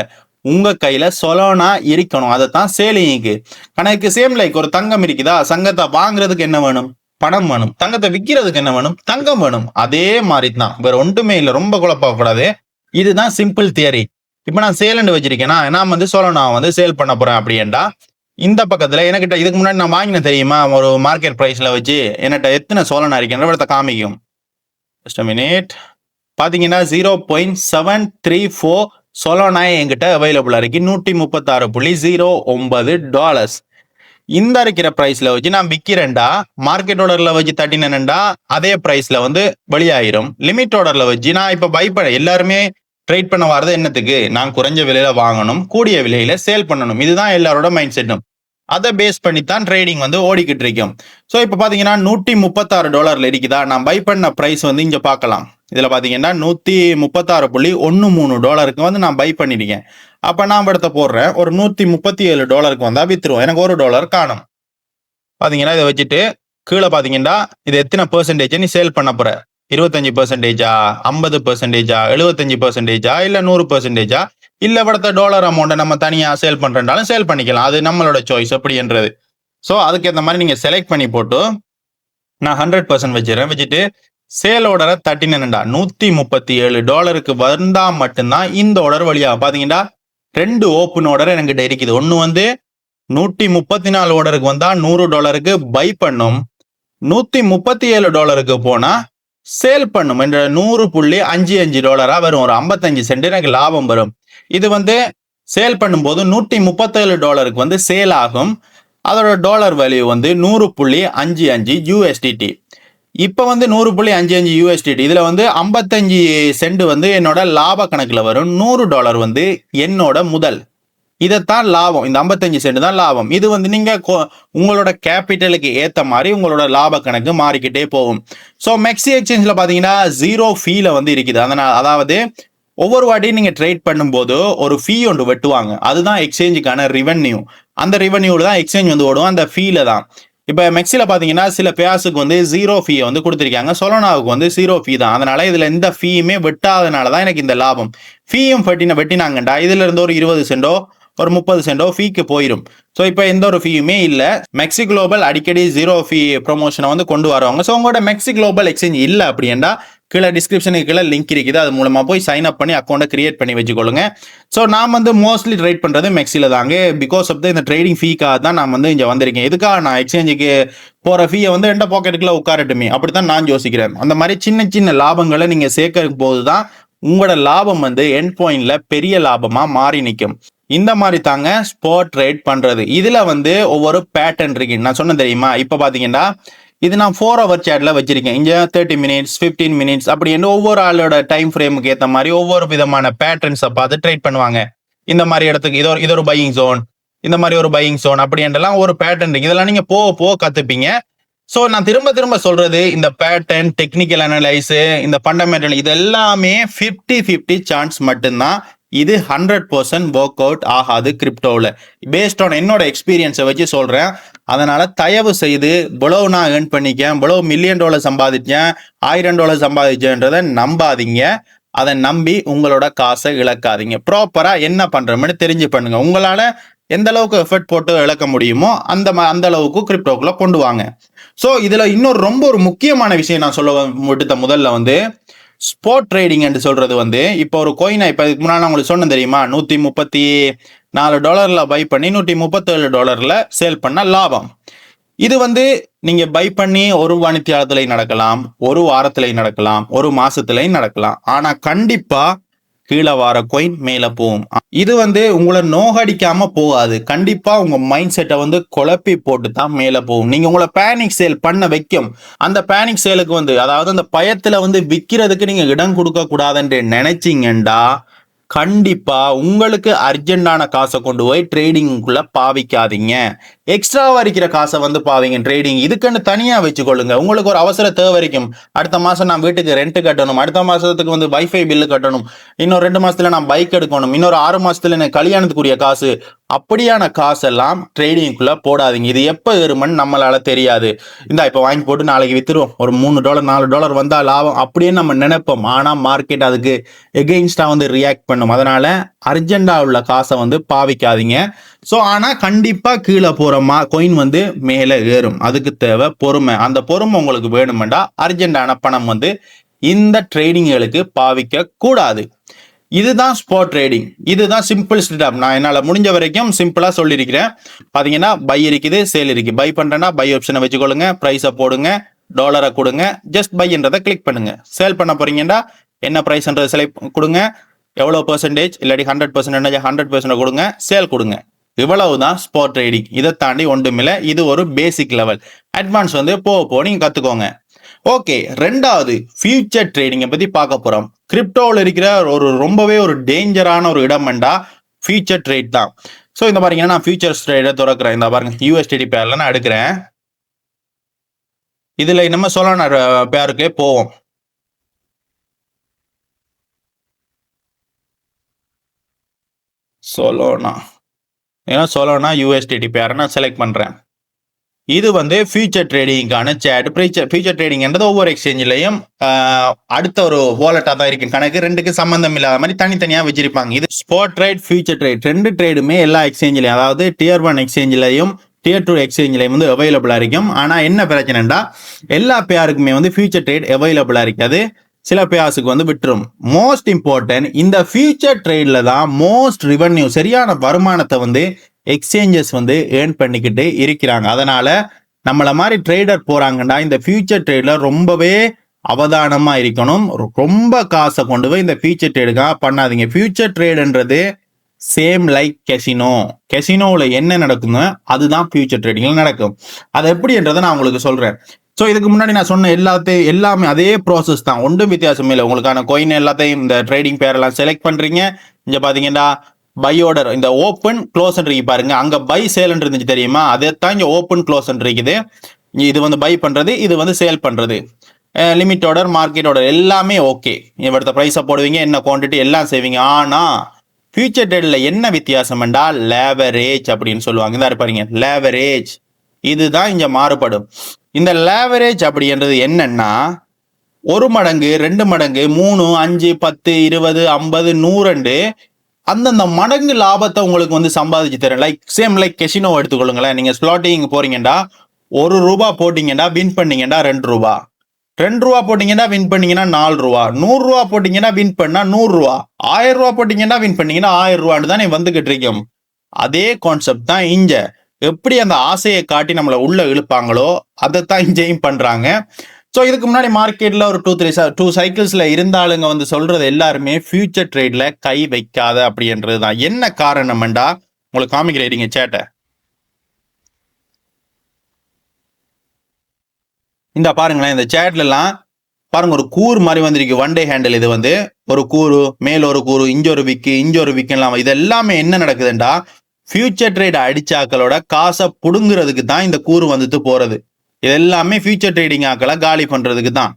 உங்க கையில சொலோனா இருக்கணும். அதைத்தான் சேலிங்க்கு கணக்கு. சேம் லைக் ஒரு தங்கம் இருக்குதா, சங்கத்தை வாங்குறதுக்கு என்ன வேணும், பணம் வேணும். தங்கத்தை விற்கிறதுக்கு என்ன வேணும், தங்கம் வேணும். அதே மாதிரி தான், வேற ஒன்றுமே இல்லை. ரொம்ப குழப்பக்கூடாது. இதுதான் சிம்பிள் தியரி. இப்ப நான் சேலண்ட் வச்சிருக்கேன்னா நான் வந்து சொலோனா வந்து சேல் பண்ண போறேன் அப்படின்டா, இந்த பக்கத்துல எனக்கிட்ட இதுக்கு முன்னாடி நான் வாங்கின தெரியுமா ஒரு மார்க்கெட் பிரைஸ்ல வச்சு என்கிட்ட எத்தனை சோலனா இருக்குன்ற காமிக்கும். Just minute. பாத்தீங்கன்னா 0.734 சொலோனா என்கிட்ட அவைலபிளா இருக்கு. $136.09. இந்த இருக்கிற பிரைஸ்ல வச்சு நான் விற்கிறேன்டா, மார்க்கெட் ஆர்டர்ல வச்சு தட்டினேன்டா அதே பிரைஸ்ல வந்து வெளியாயிரும். லிமிட் ஆர்டர்ல வச்சு நான் இப்ப பை பண்ண, எல்லாருமே ட்ரேட் பண்ண வரது என்னத்துக்கு, நான் குறைஞ்ச விலையில வாங்கணும், கூடிய விலையில சேல் பண்ணணும். இதுதான் எல்லாரோட மைண்ட் செட்டும். அதை பேஸ் பண்ணி தான் ட்ரேடிங் வந்து ஓடிக்கிட்டு இருக்கும். ஸோ இப்போ பார்த்தீங்கன்னா $136 இருக்குதா, நான் பை பண்ண ப்ரைஸ் வந்து இங்கே பார்க்கலாம். இதில் பார்த்தீங்கன்னா $136.13 வந்து நான் பை பண்ணிருக்கேன். அப்போ நான் இடத்த போடுறேன், ஒரு $137 வந்தால் வித்துருவோம். எனக்கு $1 காணும். பார்த்தீங்கன்னா இதை வச்சுட்டு கீழே பார்த்தீங்கன்னா இது எத்தனை பெர்சன்டேஜ் நீ சேல் பண்ண போற, 25%, 50%, 75%, இல்லை 100%, இல்ல படத்த டாலர் அமௌண்ட்டை நம்ம தனியா சேல் பண்றதாலும் சேல் பண்ணிக்கலாம். அது நம்மளோட சாய்ஸ் அப்படின்றது. ஸோ அதுக்கேற்ற மாதிரி நீங்க செலக்ட் பண்ணி போட்டு நான் 100% வச்சிடறேன். வச்சுட்டு சேல் ஆர்டரை தட்டினேன்டா, $137 வந்தா மட்டும்தான் இந்த ஆர்டர் வழியா. பாத்தீங்கன்னா 2 ஓப்பன் ஆர்டர் என்கிட்ட இருக்குது. ஒன்னு வந்து $134 ஆர்டருக்கு வந்தா $100 பை பண்ணும், $137 போனா சேல் பண்ணும் என்ற $100.55 வரும். ஒரு 55 சென்ட் எனக்கு லாபம் வரும். இது வந்து சேல் பண்ணும்போது $137 வந்து சேல் ஆகும். அதோட டாலர் வேல்யூ வந்து 100.55 USDT. இப்ப வந்து 100.55 USDT. இதுல வந்து 55 சென்ட் வந்து என்னோட லாப கணக்குல வரும். $100 வந்து என்னோட முதல். இதைத்தான் லாபம். இந்த 55 சென்ட் தான் லாபம். இது வந்து நீங்க உங்களோட கேபிட்டலுக்கு ஏத்த மாதிரி உங்களோட லாப கணக்கு மாறிக்கிட்டே போகும். ஸோ மெக்ஸி எக்ஸ்சேஞ்சில் பார்த்தீங்கன்னா 0 ஃபீல வந்து இருக்குது. அதனால அதாவது ஒவ்வொரு வாட்டியும் நீங்க ட்ரேட் பண்ணும்போது ஒரு ஃபீ ஒன்று வெட்டுவாங்க. அதுதான் எக்ஸ்சேஞ்சுக்கான ரெவென்யூ. அந்த ரெவென்யூல தான் எக்ஸ்சேஞ்ச் வந்து ஓடும், அந்த ஃபீல தான். இப்போ மெக்ஸில பார்த்தீங்கன்னா சில பேர்ஸுக்கு வந்து 0 ஃபீயை வந்து கொடுத்துருக்காங்க, சொலோனாவுக்கு வந்து 0 ஃபீ தான். அதனால இதுல எந்த ஃபீயுமே வெட்டாதனால தான் எனக்கு இந்த லாபம். ஃபீயும் வெட்டினாங்கண்டா இதுல இருந்து ஒரு 20 சென்டோ ஒரு 30 சென்டோ ஃபீக்கு போயிடும். ஸோ இப்போ எந்த ஒரு ஃபீயுமே இல்லை. மெக்ஸி குளோபல் அடிக்கடி 0 ஃபீ ப்ரொமோஷனை வந்து கொண்டு வருவாங்க. ஸோ உங்களோட மெக்ஸி குளோபல் எக்ஸ்சேஞ்ச் இல்லை அப்படின்னா கீழே டிஸ்கிரிப்ஷனுக்கு கீழே லிங்க் இருக்குது, அது மூலமா போய் சைன் அப் பண்ணி அக்கௌண்ட்டை கிரியேட் பண்ணி வச்சுக்கொள்ளுங்க. ஸோ நான் வந்து மோஸ்ட்லி ட்ரேட் பண்றது மெக்ஸில தாங்க. பிகாஸ் ஆஃப் இந்த ட்ரேடிங் ஃபீக்காக தான் நான் வந்து இங்கே வந்திருக்கேன். இதுக்காக நான் எக்ஸ்சேஞ்சுக்கு போற ஃபீயை வந்து எந்த பாக்கெட்டுக்குள்ள உட்காரட்டுமே அப்படித்தான் நான் யோசிக்கிறேன். அந்த மாதிரி சின்ன சின்ன லாபங்களை நீங்க சேர்க்கும் போதுதான் உங்களோட லாபம் வந்து எண்ட் பாயிண்ட்ல பெரிய லாபமா மாறி நிற்கும். இந்த மாதிரி தாங்க ஸ்பாட் ட்ரேட் பண்றது. இதுல வந்து ஒவ்வொரு பேட்டர்ன் இருக்கு. நான் சொன்ன தெரியுமா, இப்ப பாத்தீங்கன்னா இது நான் 4 hour சேட்ல வச்சிருக்கேன். இங்க 30 minutes 15 minutes அப்படின்னு ஒவ்வொரு ஆளோட டைம் ஃப்ரேமுக்கு ஏற்ற மாதிரி ஒவ்வொரு விதமான பேட்டர்ன்ஸை பார்த்து ட்ரேட் பண்ணுவாங்க. இந்த மாதிரி இடத்துக்கு இது ஒரு பையிங் ஜோன், இந்த மாதிரி ஒரு பையிங் ஜோன் அப்படின்றலாம் ஒரு பேட்டர்ன் இருக்கு. இதெல்லாம் நீங்க போக கத்துப்பீங்க. ஸோ நான் திரும்ப சொல்றது, இந்த பேட்டர்ன், டெக்னிக்கல் அனலைஸ், இந்த ஃபண்டமெண்டல், இது எல்லாமே 50-50 சான்ஸ் மட்டும்தான். இது 100% ஒர்க் அவுட் ஆகாது கிரிப்டோவில். பேஸ்ட் ஆன் என்னோட எக்ஸ்பீரியன்ஸை வச்சு சொல்றேன். அதனால தயவு செய்து இவ்வளவு நான் ஏர்ன் பண்ணிக்கேன், இவ்வளவு $1 million சம்பாதிச்சேன், $1000 சம்பாதிச்சேன்றதை நம்பாதீங்க. அதை நம்பி உங்களோட காசை இழக்காதீங்க. ப்ராப்பரா என்ன பண்றோம்னு தெரிஞ்சு பண்ணுங்க. உங்களால எந்த அளவுக்கு எஃபர்ட் போட்டு இழக்க முடியுமோ அந்த அளவுக்கு கிரிப்டோக்குள்ள கொண்டு வாங்க. ஸோ இதுல இன்னொரு ரொம்ப ஒரு முக்கியமான விஷயம் நான் சொல்ல விட்டுத்த முதல்ல வந்து ஸ்பாட் ட்ரேடிங் என்று சொல்றது வந்து, இப்போ ஒரு கோயினை இப்போ இதுக்கு முன்னாடி உங்களுக்கு சொன்ன தெரியுமா, $134 பை பண்ணி $137 சேல் பண்ண லாபம். இது வந்து நீங்க பை பண்ணி ஒரு மணித்தியாலத்திலையும் நடக்கலாம், ஒரு வாரத்திலையும் நடக்கலாம், ஒரு மாசத்திலையும் நடக்கலாம். ஆனா கண்டிப்பா கீழே வார கோயின் மேல போகும். இது வந்து உங்களை நோகடிக்காம போகாது. கண்டிப்பா உங்க மைண்ட் செட்டை வந்து குழப்பி போட்டு தான் மேல போகும். நீங்க உங்களை பேனிக் சேல் பண்ண வைக்கும். அந்த பேனிக் சேலுக்கு வந்து, அதாவது அந்த பயத்துல வந்து விற்கிறதுக்கு நீங்க இடம் கொடுக்க கூடாதுன்னு நினைச்சீங்கண்டா கண்டிப்பா உங்களுக்கு அர்ஜென்டான காசை கொண்டு போய் ட்ரேடிங்குள்ள பாவிக்காதீங்க. எக்ஸ்ட்ராவா இருக்கிற காசை வந்து பாவீங்க ட்ரேடிங். இதுக்குன்னு தனியா வச்சுக்கொள்ளுங்க. உங்களுக்கு ஒரு அவசர தேவை இருக்கும், அடுத்த மாசம் நான் வீட்டுக்கு ரெண்ட் கட்டணும், அடுத்த மாசத்துக்கு வந்து வைஃபை பில்லு கட்டணும், இன்னொரு 2 மாசத்துல நான் பைக் எடுக்கணும், இன்னொரு 6 மாசத்துல எனக்கு கல்யாணத்துக்குரிய காசு, அப்படியான காசெல்லாம் ட்ரேடிங்குள்ள போடாதீங்க. இது எப்ப ஏறுமன்னு நம்மளால தெரியாது. இந்த இப்ப வாங்கி போட்டு நாளைக்கு வித்துருவோம், ஒரு $3 $4 வந்தா லாபம் அப்படின்னு நம்ம நினைப்போம். ஆனா மார்க்கெட் அதுக்கு எகெயின்ஸ்டா வந்து ரியாக்ட் பண்ணும். அதனால அர்ஜென்டா உள்ள காசை வந்து பாவிக்காதீங்க. ஸோ ஆனால் கண்டிப்பாக கீழே போகிற காயின் வந்து மேலே ஏறும். அதுக்கு தேவை பொறுமை. அந்த பொறுமை உங்களுக்கு வேணுமெண்டா அர்ஜென்டான பணம் வந்து இந்த ட்ரேடிங்களுக்கு பாவிக்க கூடாது. இதுதான் ஸ்பாட் ட்ரேடிங். இதுதான் சிம்பிள் ஸ்டாப். நான் என்னால் முடிஞ்ச வரைக்கும் சிம்பிளாக சொல்லியிருக்கிறேன். பார்த்தீங்கன்னா பை இருக்குது, சேல் இருக்குது. பை பண்ணுறேன்னா பை ஆப்ஷனை வச்சுக்கொள்ளுங்க, ப்ரைஸை போடுங்க, டாலரை கொடுங்க, ஜஸ்ட் பைன்றதை கிளிக் பண்ணுங்க. சேல் பண்ண போறீங்கன்னா என்ன ப்ரைஸ்ன்றதை செலக்ட் கொடுங்க, எவ்வளோ பெர்சன்டேஜ் இல்லாட்டி 100% 100% கொடுங்க, சேல் கொடுங்க. இவ்வளவுதான் ஸ்பாட் ட்ரேடிங். இதை தாண்டி ஒன்றுமில்லை. இது ஒரு பேசிக் லெவல். அட்வான்ஸ் வந்து போக நீங்க கத்துக்கோங்க. ஓகே, ரெண்டாவது ஃபியூச்சர் ட்ரேடிங்கை பத்தி பார்க்க போறோம். கிரிப்டோவில் இருக்கிற ரொம்பவே ஒரு டேஞ்சரான ஒரு இடம்டா ஃபியூச்சர் ட்ரேட் தான். ஸோ இந்த பாருங்கன்னா நான் ஃபியூச்சர்ஸ் ட்ரேடை திறக்கிறேன். இந்த பாருங்க USDT பேர்ல நான் எடுக்கிறேன். இதுல நம்ம சொலானா பேருக்கே போவோம். சொலோனா USDT பேரை நான் செலக்ட் பண்றேன். இது வந்து ஃபியூச்சர் ட்ரேடிங்கான சேட். ஃபியூச்சர் ட்ரேடிங்ன்றது ஒவ்வொரு எக்ஸ்சேஞ்சிலையும் அடுத்த ஒரு வாலெட்டா தான் இருக்கு. கணக்கு ரெண்டுக்கு சம்பந்தம் இல்லாத மாதிரி தனித்தனியா வச்சிருப்பாங்க. இது ஸ்பாட் ட்ரேட், ஃபியூச்சர் ட்ரேட் ரெண்டு ட்ரேடுமே எல்லா எக்ஸ்சேஞ்சிலையும், அதாவது Tier 1 எக்ஸ்சேஞ்சிலையும் Tier 2 எக்ஸ்சேஞ்சிலையும் வந்து அவைலபிளா இருக்கும். ஆனா என்ன பிரச்சனைடா, எல்லா பேருக்குமே வந்து ஃபியூச்சர் ட்ரேட் அவைலபிளா இருக்காது. சில பேர்ஸுக்கு வந்து விட்டுரும். மோஸ்ட் இம்பார்ட்டன்ட், இந்த ஃபியூச்சர் ட்ரேட்ல தான் மோஸ்ட் ரெவென்யூ, சரியான வருமானத்தை வந்து எக்ஸ்சேஞ்சஸ் வந்து ஏர்ன் பண்ணிக்கிட்டு இருக்கிறாங்க. அதனால நம்மள மாதிரி ட்ரேடர் போறாங்கன்னா இந்த ஃபியூச்சர் ட்ரேட்ல ரொம்பவே அவதானமா இருக்கணும். ரொம்ப காசை கொண்டு போய் இந்த ஃபியூச்சர் ட்ரேடுக்காக பண்ணாதீங்க. ஃபியூச்சர் ட்ரேடுன்றது சேம் லைக் கெசினோவில் என்ன நடக்குங்க அதுதான் ஃபியூச்சர் ட்ரேடிங்ல நடக்கும். அது எப்படின்றத நான் உங்களுக்கு சொல்றேன். ஸோ இதுக்கு முன்னாடி நான் சொன்ன எல்லாமே அதே ப்ராசஸ் தான், ஒன்றும் வித்தியாசமே இல்லை. உங்களுக்கான காயின் எல்லாத்தையும் இந்த ட்ரேடிங் பேரெல்லாம் செலக்ட் பண்றீங்க. இங்க பாத்தீங்கன்னா பை ஆர்டர், இந்த ஓப்பன் க்ளோஸ் இருக்கு பாருங்க, அங்க பை சேல் இருந்துச்சு தெரியுமா, அதைத்தான் இங்க ஓப்பன் க்ளோஸ் இருக்குது. இது வந்து பை பண்றது, இது வந்து சேல் பண்றது. லிமிட் ஆர்டர், மார்க்கெட் ஆர்டர் எல்லாமே ஓகே. இவர்த்த ப்ரைஸை போடுவீங்க, என்ன குவான்டிட்டி எல்லாம் செய்வீங்க. ஆனா ஃபியூச்சர் ட்ரேட்ல என்ன வித்தியாசம் என்றால் லேவரேஜ் அப்படின்னு சொல்லுவாங்க. இந்த பாருங்க லேவரேஜ், இதுதான் இங்க மாறுபடும். இந்த லேவரேஜ் அப்படின்றது என்னன்னா 1 மடங்கு 2 மடங்கு 3 5 10 20 50 100 அந்தந்த மடங்கு லாபத்தை உங்களுக்கு வந்து சம்பாதிச்சு தரேன். லைக் கெசினோ எடுத்துக்கொள்ளுங்களேன். நீங்க ஸ்லாட்டிங் போறீங்கடா, ₹1 போட்டீங்கன்னா வின் பண்ணீங்கன்னா ₹2, ₹2 போட்டீங்கன்னா வின் பண்ணீங்கன்னா ₹4, ₹100 போட்டீங்கன்னா வின் பண்ணா ₹100, ₹1000 போட்டீங்கன்னா வின் பண்ணீங்கன்னா ₹1000 தானே வந்துகிட்டு இருக்கும். அதே கான்செப்ட் தான் இங்க. எப்படி அந்த ஆசையை காட்டி நம்மளை உள்ள இழுப்பாங்களோ அதைத்தான் இங்கேயும் பண்றாங்க. ஸோ இதுக்கு முன்னாடி மார்க்கெட்ல ஒரு 2 சைக்கிள்ஸ்ல இருந்தாலுங்க வந்து சொல்றது எல்லாருமே ஃபியூச்சர் ட்ரேட்ல கை வைக்காத அப்படின்றது தான். என்ன காரணம்டா உங்களுக்கு காமிக்கிறீங்க சேட்டை. இந்த பாருங்களேன், இந்த சேட்ல எல்லாம் பாருங்க ஒரு கூறு மாதிரி வந்திருக்கு. 1 டே ஹேண்டில். இது வந்து ஒரு கூறு, மேல ஒரு கூறு, இங்க ஒரு விக்கு எல்லாம். இது எல்லாமே என்ன நடக்குதுண்டா, ஃபியூச்சர் ட்ரேட் அடிச்சாக்களோட காசை புடுங்கிறதுக்கு தான் இந்த கூறு வந்துட்டு போறது. இது எல்லாமே ஃபியூச்சர் ட்ரேடிங் ஆக்களை காலி பண்றதுக்கு தான்.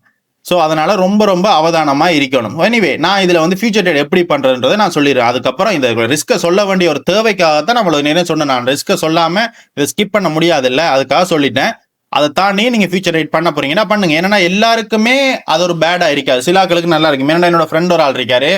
ஸோ அதனால ரொம்ப ரொம்ப அவதானமா இருக்கணும். எனிவே நான் இதுல வந்து ஃபியூச்சர் ட்ரேட் எப்படி பண்றதுன்றதை நான் சொல்லிடுறேன். அதுக்கப்புறம் இந்த ரிஸ்கை சொல்ல வேண்டிய ஒரு தேவைக்காகத்தான் நம்மளுக்கு நேரம் சொன்னேன். நான் ரிஸ்கை சொல்லாம இதை ஸ்கிப் பண்ண முடியாது இல்லை, அதுக்காக சொல்லிட்டேன். அதை தாண்டி நீங்க ஃபியூச்சர் ட்ரேட் பண்ண போறீங்கன்னா பண்ணுங்க. ஏன்னா எல்லாருக்குமே அது ஒரு பேடா இருக்காது, சில ஆட்களுக்கு நல்லா இருக்கு. ஏன்னா என்னோட ஃப்ரெண்ட் ஒரு ஆள் இருக்காரு,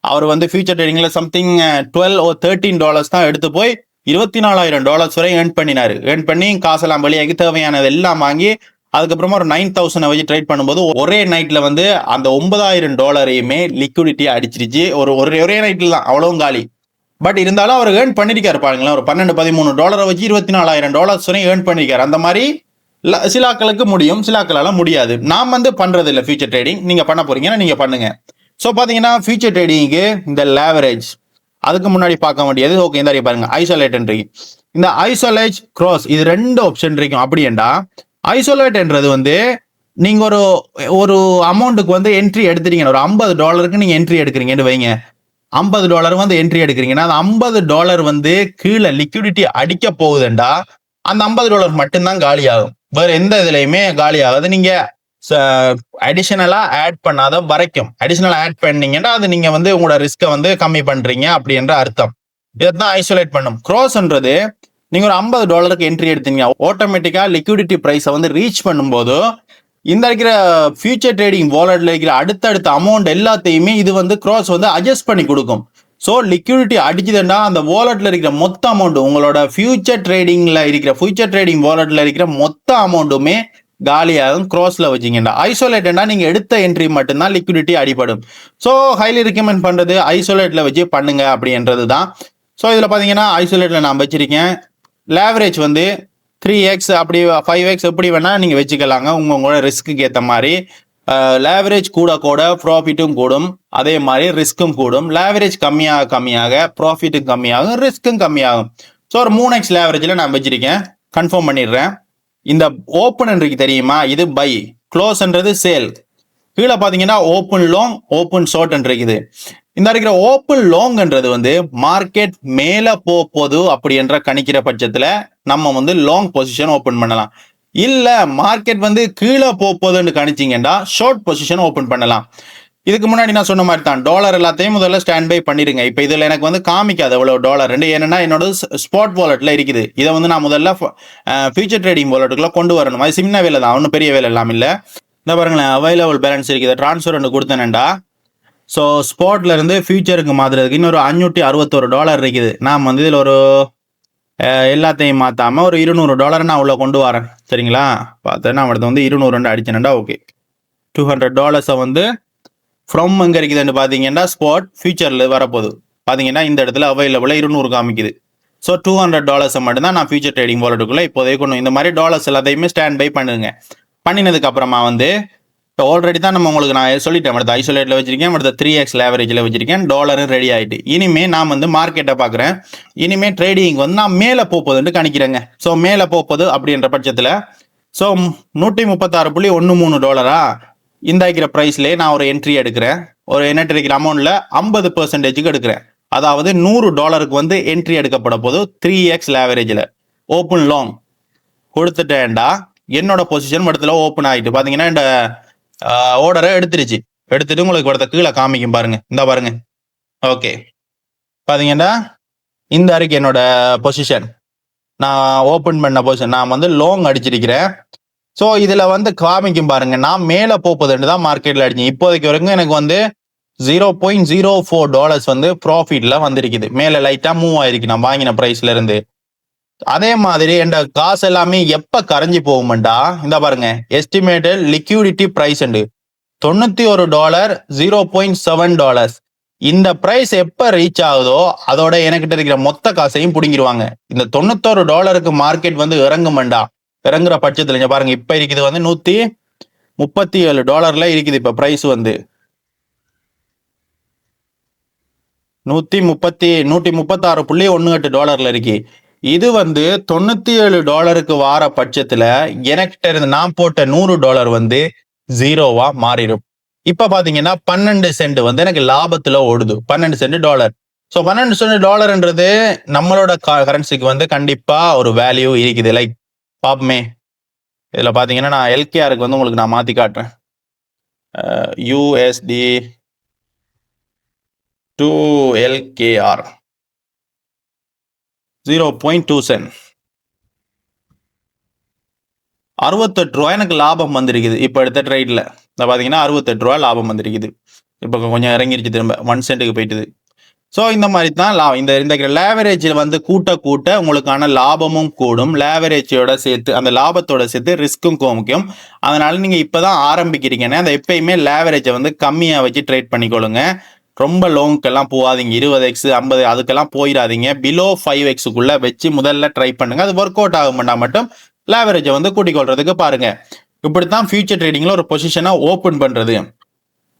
அவர் வந்து ஃபியூச்சர் ட்ரேடிங்ல சம்திங் $12 or $13 தான் எடுத்து போய் $24,000 வரை ஏர்ன் பண்ணினாரு. ஏர்ன் பண்ணி காசெல்லாம் வெளியாகி தேவையானது எல்லாம் வாங்கி அதுக்கப்புறமா ஒரு 9,000 வச்சு ட்ரேட் பண்ணும்போது ஒரே நைட்ல வந்து அந்த $9,000 லிக்விடிட்டி அடிச்சிருச்சு. ஒரே நைட்ல தான் அவ்வளவும் காலி. பட் இருந்தாலும் அவர் ஏர்ன் பண்ணிருக்காரு பாருங்களேன். ஒரு $12-13 வச்சு $24,000 வரை ஏர்ன் பண்ணிருக்காரு. அந்த மாதிரி சில ஆட்களுக்கு முடியும், சில ஆட்களால முடியாது. நான் வந்து பண்றது இல்லை ஃபியூச்சர் ட்ரேடிங். நீங்க பண்ண போறீங்கன்னா நீங்க பண்ணுங்க. ஸோ பாத்தீங்கன்னா ஃபியூச்சர் ட்ரேடிங்க்கு இந்த லேவரேஜ், அதுக்கு முன்னாடி பார்க்க வேண்டியது ஓகே. இந்த பாருங்க ஐசோலேட் இருக்கு. இந்த ஐசோலேட் கிராஸ், இது 2 ஆப்ஷன் இருக்கும். அப்படின்னா ஐசோலேட்ன்றது வந்து நீங்க ஒரு அமௌண்ட்டுக்கு வந்து என்ட்ரி எடுத்துறீங்க. ஒரு $50 நீங்க என்ட்ரி எடுக்கிறீங்கன்னு வைங்க. $50 வந்து என்ட்ரி எடுக்கிறீங்கன்னா அந்த $50 வந்து கீழே லிக்விடிட்டி அடிக்க போகுதுண்டா அந்த $50 மட்டும்தான் காலி ஆகும். வேற எந்த இதுலயுமே காலி ஆகாது. நீங்க அடிஷனலா ஆட் பண்ணாத வரைக்கும், அடிஷனலா ஆட் பண்ணீங்கன்னா அது நீங்க வந்து உங்களோட ரிஸ்கை வந்து கம்மி பண்றீங்க அப்படின்ற அர்த்தம். இதைத்தான் ஐசோலேட் பண்ணும். க்ரோஸ்ன்றது நீங்க ஒரு $50 என்ட்ரி எடுத்தீங்க, ஆட்டோமேட்டிக்கா லிக்விடிட்டி பிரைஸை வந்து ரீச் பண்ணும்போது இந்த இருக்கிற ஃபியூச்சர் ட்ரேடிங் வாலெட்ல இருக்கிற அடுத்தடுத்த அமௌண்ட் எல்லாத்தையுமே இது வந்து க்ரோஸ் வந்து அட்ஜஸ்ட் பண்ணி கொடுக்கும். ஸோ லிக்விடிட்டி அடிச்சுதுன்னா அந்த வாலெட்ல இருக்கிற மொத்த அமௌண்ட், உங்களோட ஃபியூச்சர் ட்ரேடிங் வாலெட்ல இருக்கிற மொத்த அமௌண்ட்டுமே காலியாகும் க்ரோஸ்ல வச்சிங்கன்னா. ஐசோலேட்டா நீங்க எடுத்த என்ட்ரி மட்டும்தான் லிக்விடிட்டி அடிபடும். ஸோ ஹைலி ரெக்கமெண்ட் பண்றது ஐசோலேட்ல வச்சு பண்ணுங்க அப்படின்றது தான். ஸோ இதுல பாத்தீங்கன்னா ஐசோலேட்ல நான் வச்சிருக்கேன். லேவரேஜ் வந்து 3x அப்படி 5x எப்படி வேணா நீங்க வச்சுக்கலாங்க, உங்களோட ரிஸ்க்கு ஏற்ற மாதிரி. லேவரேஜ் கூட ப்ராஃபிட்டும் கூடும், அதே மாதிரி ரிஸ்க்கும் கூடும். லேவரேஜ் கம்மியாக ப்ராஃபிட்டும் கம்மியாகும், ரிஸ்க்கும் கம்மியாகும். ஸோ ஒரு 3x லேவரேஜில் நான் வச்சிருக்கேன். கன்ஃபார்ம் பண்ணிடுறேன். இந்த ஓப்பன் இருக்கு தெரியுமா, இது பை, க்ளோஸ்ன்றது சேல். கீழே பார்த்தீங்கன்னா ஓப்பன் லாங், ஓப்பன் ஷார்ட் இருக்குது. இந்த இருக்கிற ஓப்பன் லாங்ன்றது வந்து மார்க்கெட் மேலே போகுது அப்படி என்ற கணிக்கிற பட்சத்தில் நம்ம வந்து லாங் பொசிஷன் ஓப்பன் பண்ணலாம். இல்ல மார்க்கெட் வந்து கீழே போகுதுன்னு கணிச்சிங்கன்னா ஷார்ட் பொசிஷன் ஓப்பன் பண்ணலாம். இதுக்கு முன்னாடி நான் சொன்ன மாதிரி தான் டாலர் எல்லாத்தையும் முதல்ல ஸ்டாண்ட் பை பண்ணிருங்க. இப்போ இதில் எனக்கு வந்து காமிக்காது எவ்வளவு டாலர், ஏன்னா என்னோட ஸ்பாட் வாலெட்ல இருக்குது. இதை வந்து நான் முதல்ல ஃபியூச்சர் ட்ரேடிங் வாலெட்டுக்குள்ள கொண்டு வரணும். அது சின்ன வேலை தான், ஒன்றும் பெரிய வேலை எல்லாம் இல்லை. இந்த பாருங்களேன், அவைலபிள் பேலன்ஸ் இருக்குது. ட்ரான்ஸ்ஃபர் ஒன்று கொடுத்தேன்டா. ஸோ ஸ்பாட்ல இருந்து ஃபியூச்சருக்கு மாத்துறதுக்கு இன்னொரு $561 இருக்குது. நான் வந்து இதில் ஒரு எல்லாத்தையும் மாத்தாம ஒரு $200 நான் உள்ள கொண்டு வரேன். சரிங்களா, பார்த்தேன்னா அடுத்து வந்து 200 அடிச்சேன்டா. ஓகே, $200 வந்து ஃப்ரம் எங்க இருக்குதுன்னு பாத்தீங்கன்னா ஸ்பாட் ஃபியூச்சர்ல வரப்போகுது. பாத்தீங்கன்னா இந்த இடத்துல அவைலபிளா 200 காமிக்குது. ஸோ $200 மட்டும்தான் நான் ஃபியூச்சர் ட்ரேடிங் வாலெட்டுக்குள்ள இப்போதைக்கு கொண்டு. இந்த மாதிரி டாலர்ஸ் எல்லாத்தையுமே ஸ்டாண்ட் பை பண்ணுங்க. பண்ணினதுக்கு அப்புறமா வந்து ஆல்ரெடி தான் நம்ம உங்களுக்கு நான் சொல்லிட்டேன், அடுத்த ஐசோலேட்ல வச்சிருக்கேன், அடுத்த 3x லேவரேஜ்ல வச்சிருக்கேன். டாலரும் ரெடி ஆயிட்டு. இனிமே நான் வந்து மார்க்கெட்டை பாக்குறேன். இனிமே ட்ரேடிங் வந்து நான் மேல போகுதுன்னு கணிக்கிறேங்க. ஸோ மேல போகுது அப்படின்ற பட்சத்துல ஸோ $136.13 இந்த இருக்கிற பிரைஸ்லேயே நான் ஒரு என்ட்ரி எடுக்கிறேன். ஒரு என்ட்ரி இருக்கிற அமௌண்ட்ல 50% எடுக்கிறேன். அதாவது $100 வந்து என்ட்ரி எடுக்கப்பட போது 3x லேவரேஜ்ல ஓப்பன் லாங் கொடுத்துட்டேன்டா. என்னோட பொசிஷன் இடத்துல ஓப்பன் ஆயிட்டு பாத்தீங்கன்னா இந்த ஆர்டரை எடுத்துட்டு உங்களுக்கு ஒருத்த கீழே காமிக்கும் பாருங்க. இந்த பாருங்க. ஓகே, பாத்தீங்கன்னா இந்த அறிக்கை என்னோட பொசிஷன், நான் ஓப்பன் பண்ண பொசிஷன், நான் வந்து லாங் அடிச்சிருக்கிறேன். ஸோ இதுல வந்து காமிக்கும் பாருங்க, நான் மேல போகுதுன்னு தான் மார்க்கெட்ல அடிச்சேன். இப்போதைக்கு வரைக்கும் எனக்கு வந்து $0.04 வந்து ப்ராஃபிட்ல வந்திருக்குது. மேல லைட்டா மூவ் ஆயிருக்கு நான் வாங்கின பிரைஸ்ல இருந்து. அதே மாதிரி என் காசு எல்லாமே எப்ப கரைஞ்சி போகும்டா, இந்த பாருங்க எஸ்டிமேட்டட் லிக்விடிட்டி பிரைஸ் $91, $0.7. இந்த பிரைஸ் எப்ப ரீச் ஆகுதோ அதோட எனக்கிட்ட இருக்கிற மொத்த காசையும் புடுங்கிடுவாங்க. இந்த $91 மார்க்கெட் வந்து இறங்குற பட்சத்துல பாருங்க, இப்ப இருக்குது வந்து $137 இருக்குது. இப்ப பிரைஸ் வந்து $136.18 இருக்கு. இது வந்து $97 வார பட்சத்துல எனக்கிட்ட இருந்து நான் போட்ட $100 வந்து ஜீரோவா மாறிடும். இப்ப பாத்தீங்கன்னா 12 சென்ட் வந்து எனக்கு லாபத்துல ஓடுது. 12 சென்ட் டாலர். ஸோ 12 சென்ட் டாலர்ன்றது நம்மளோட கரன்சிக்கு வந்து கண்டிப்பா ஒரு வேல்யூ இருக்குது. லைக் பாப்பமே, இதுல பாத்தீங்கன்னா நான் எல்கேஆருக்கு வந்து உங்களுக்கு நான் மாத்தி காட்டுறேன். USD to LKR 0.2 சென்ட், $68 எனக்கு லாபம் வந்திருக்குது. இப்போ எடுத்த ட்ரேட்ல பாத்தீங்கன்னா $68 லாபம் வந்திருக்குது. இப்போ கொஞ்சம் இறங்கிருச்சு, திரும்ப 1 சென்ட்டுக்கு போயிட்டுது. ஸோ இந்த மாதிரி தான் இந்த லேவரேஜில் வந்து கூட்ட உங்களுக்கான லாபமும் கூடும். லேவரேஜோட சேர்த்து அந்த லாபத்தோட சேர்த்து ரிஸ்க்கும் முக்கியம். அதனால நீங்க இப்பதான் ஆரம்பிக்கிறீங்கன்னா அந்த எப்பயுமே லேவரேஜை வந்து கம்மியா வச்சு ட்ரேட் பண்ணிக்கொள்ளுங்க. ரொம்ப லோங்க்கெல்லாம் போகாதீங்க. 20x 50 அதுக்கெல்லாம் போயிடாதீங்க. பிலோ 5x வச்சு முதல்ல ட்ரை பண்ணுங்க. அது ஒர்க் அவுட் ஆகும்னா மட்டும் லேவரேஜை வந்து கூட்டிக் கொள்றதுக்கு பாருங்க. இப்படித்தான் ஃபியூச்சர் ட்ரேடிங்ல ஒரு பொசிஷனை ஓப்பன் பண்றது.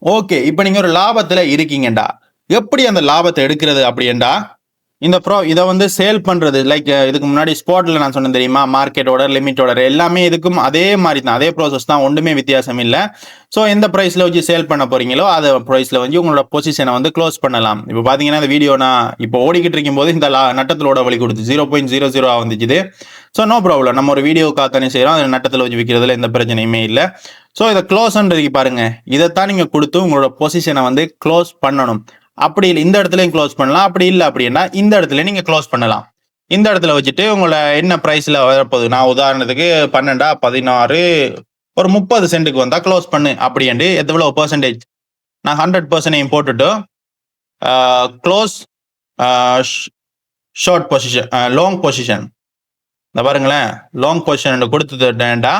ஓகே, இப்போ நீங்க ஒரு லாபத்துல இருக்கீங்கடா, எப்படி அந்த லாபத்தை எடுக்கிறது அப்படின்டா, இதை வந்து சேல் பண்றது லைக் இதுக்கு முன்னாடி ஸ்பாட்ல நான் சொன்னேன் தெரியுமா, மார்க்கெட் ஆர்டர், லிமிட் ஆர்டர் எல்லாமே இதுக்கும் அதே மாதிரி தான், அதே ப்ராசஸ் தான், ஒன்றுமே வித்தியாசம் இல்லை. ஸோ எந்த ப்ரைஸ்ல வச்சு சேல் பண்ண போறீங்களோ அதை ப்ரைஸ்ல வந்து உங்களோட பொசிஷனை வந்து க்ளோஸ் பண்ணலாம். இப்போ பாத்தீங்கன்னா இந்த வீடியோ நான் இப்போ ஓடிக்கிட்டு இருக்கும் போது இந்த நட்டத்திலோட வழி கொடுத்து 0.00 வந்துச்சு. ஸோ நோ ப்ராப்ளம், நம்ம ஒரு வீடியோ காத்தானே செய்யறோம், அதை நட்டத்தில் வச்சு விற்கிறதுல எந்த பிரச்சனையுமே இல்லை. ஸோ இதை க்ளோஸ்ன்றதுக்கு பாருங்க, இதைத்தான் நீங்க கொடுத்து உங்களோட பொசிஷனை வந்து க்ளோஸ் பண்ணணும். அப்படி இல்லை இந்த இடத்துலயும் க்ளோஸ் பண்ணலாம், அப்படி இல்லை அப்படின்னா இந்த இடத்துல நீங்க க்ளோஸ் பண்ணலாம். இந்த இடத்துல வச்சுட்டு உங்களை என்ன பிரைஸ்ல வரப்போகுது, நான் உதாரணத்துக்கு 12, 16 ஒரு 30 சென்ட்டுக்கு வந்தா க்ளோஸ் பண்ணு அப்படின்ட்டு எவ்வளவு பெர்சன்டேஜ் நான் 100% போட்டுட்டு close short position, long position, இந்த பாருங்களேன் லாங் பொசிஷன் கொடுத்துட்டேன்டா.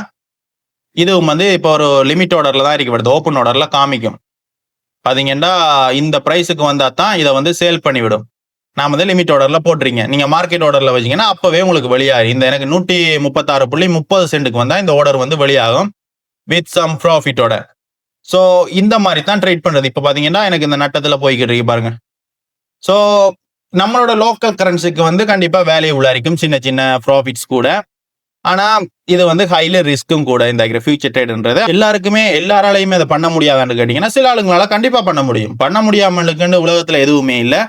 இதுவும் வந்து இப்போ ஒரு லிமிட் ஆர்டர்ல தான் இருக்கப்படுது, ஓப்பன் ஆர்டர்ல காமிக்கும். பாத்தீங்கன்னா இந்த பிரைஸுக்கு வந்தா தான் இதை வந்து சேல் பண்ணிவிடும். நான் வந்து லிமிட் ஆர்டர்ல போட்டுறீங்க, நீங்க மார்க்கெட் ஆர்டர்ல வச்சீங்கன்னா அப்பவே உங்களுக்கு வெளியாகும். இந்த எனக்கு 136.30 சென்ட்டுக்கு வந்தா இந்த ஆர்டர் வந்து வெளியாகும் வித் சம் ப்ராஃபிட்டோட. ஸோ இந்த மாதிரி தான் ட்ரேட் பண்றது. இப்போ பாத்தீங்கன்னா எனக்கு இந்த நட்டத்துல போய்கிட்டு இருக்கு பாருங்க. ஸோ நம்மளோட லோக்கல் கரன்சிக்கு வந்து கண்டிப்பா வேல்யூபிளா இருக்கும், சின்ன சின்ன ப்ராஃபிட்ஸ் கூட. ஆனா இது வந்து ஹைல ரிஸ்க்கும் கூட. இந்த ஃபியூச்சர் ட்ரேட்ன்றது எல்லாருக்குமே எல்லாராலையுமே அதை பண்ண முடியாதான்னு கேட்டீங்கன்னா சில ஆளுங்களால கண்டிப்பா பண்ண முடியும். பண்ண முடியாமலுக்குன்னு உலகத்துல எதுவுமே இல்லை.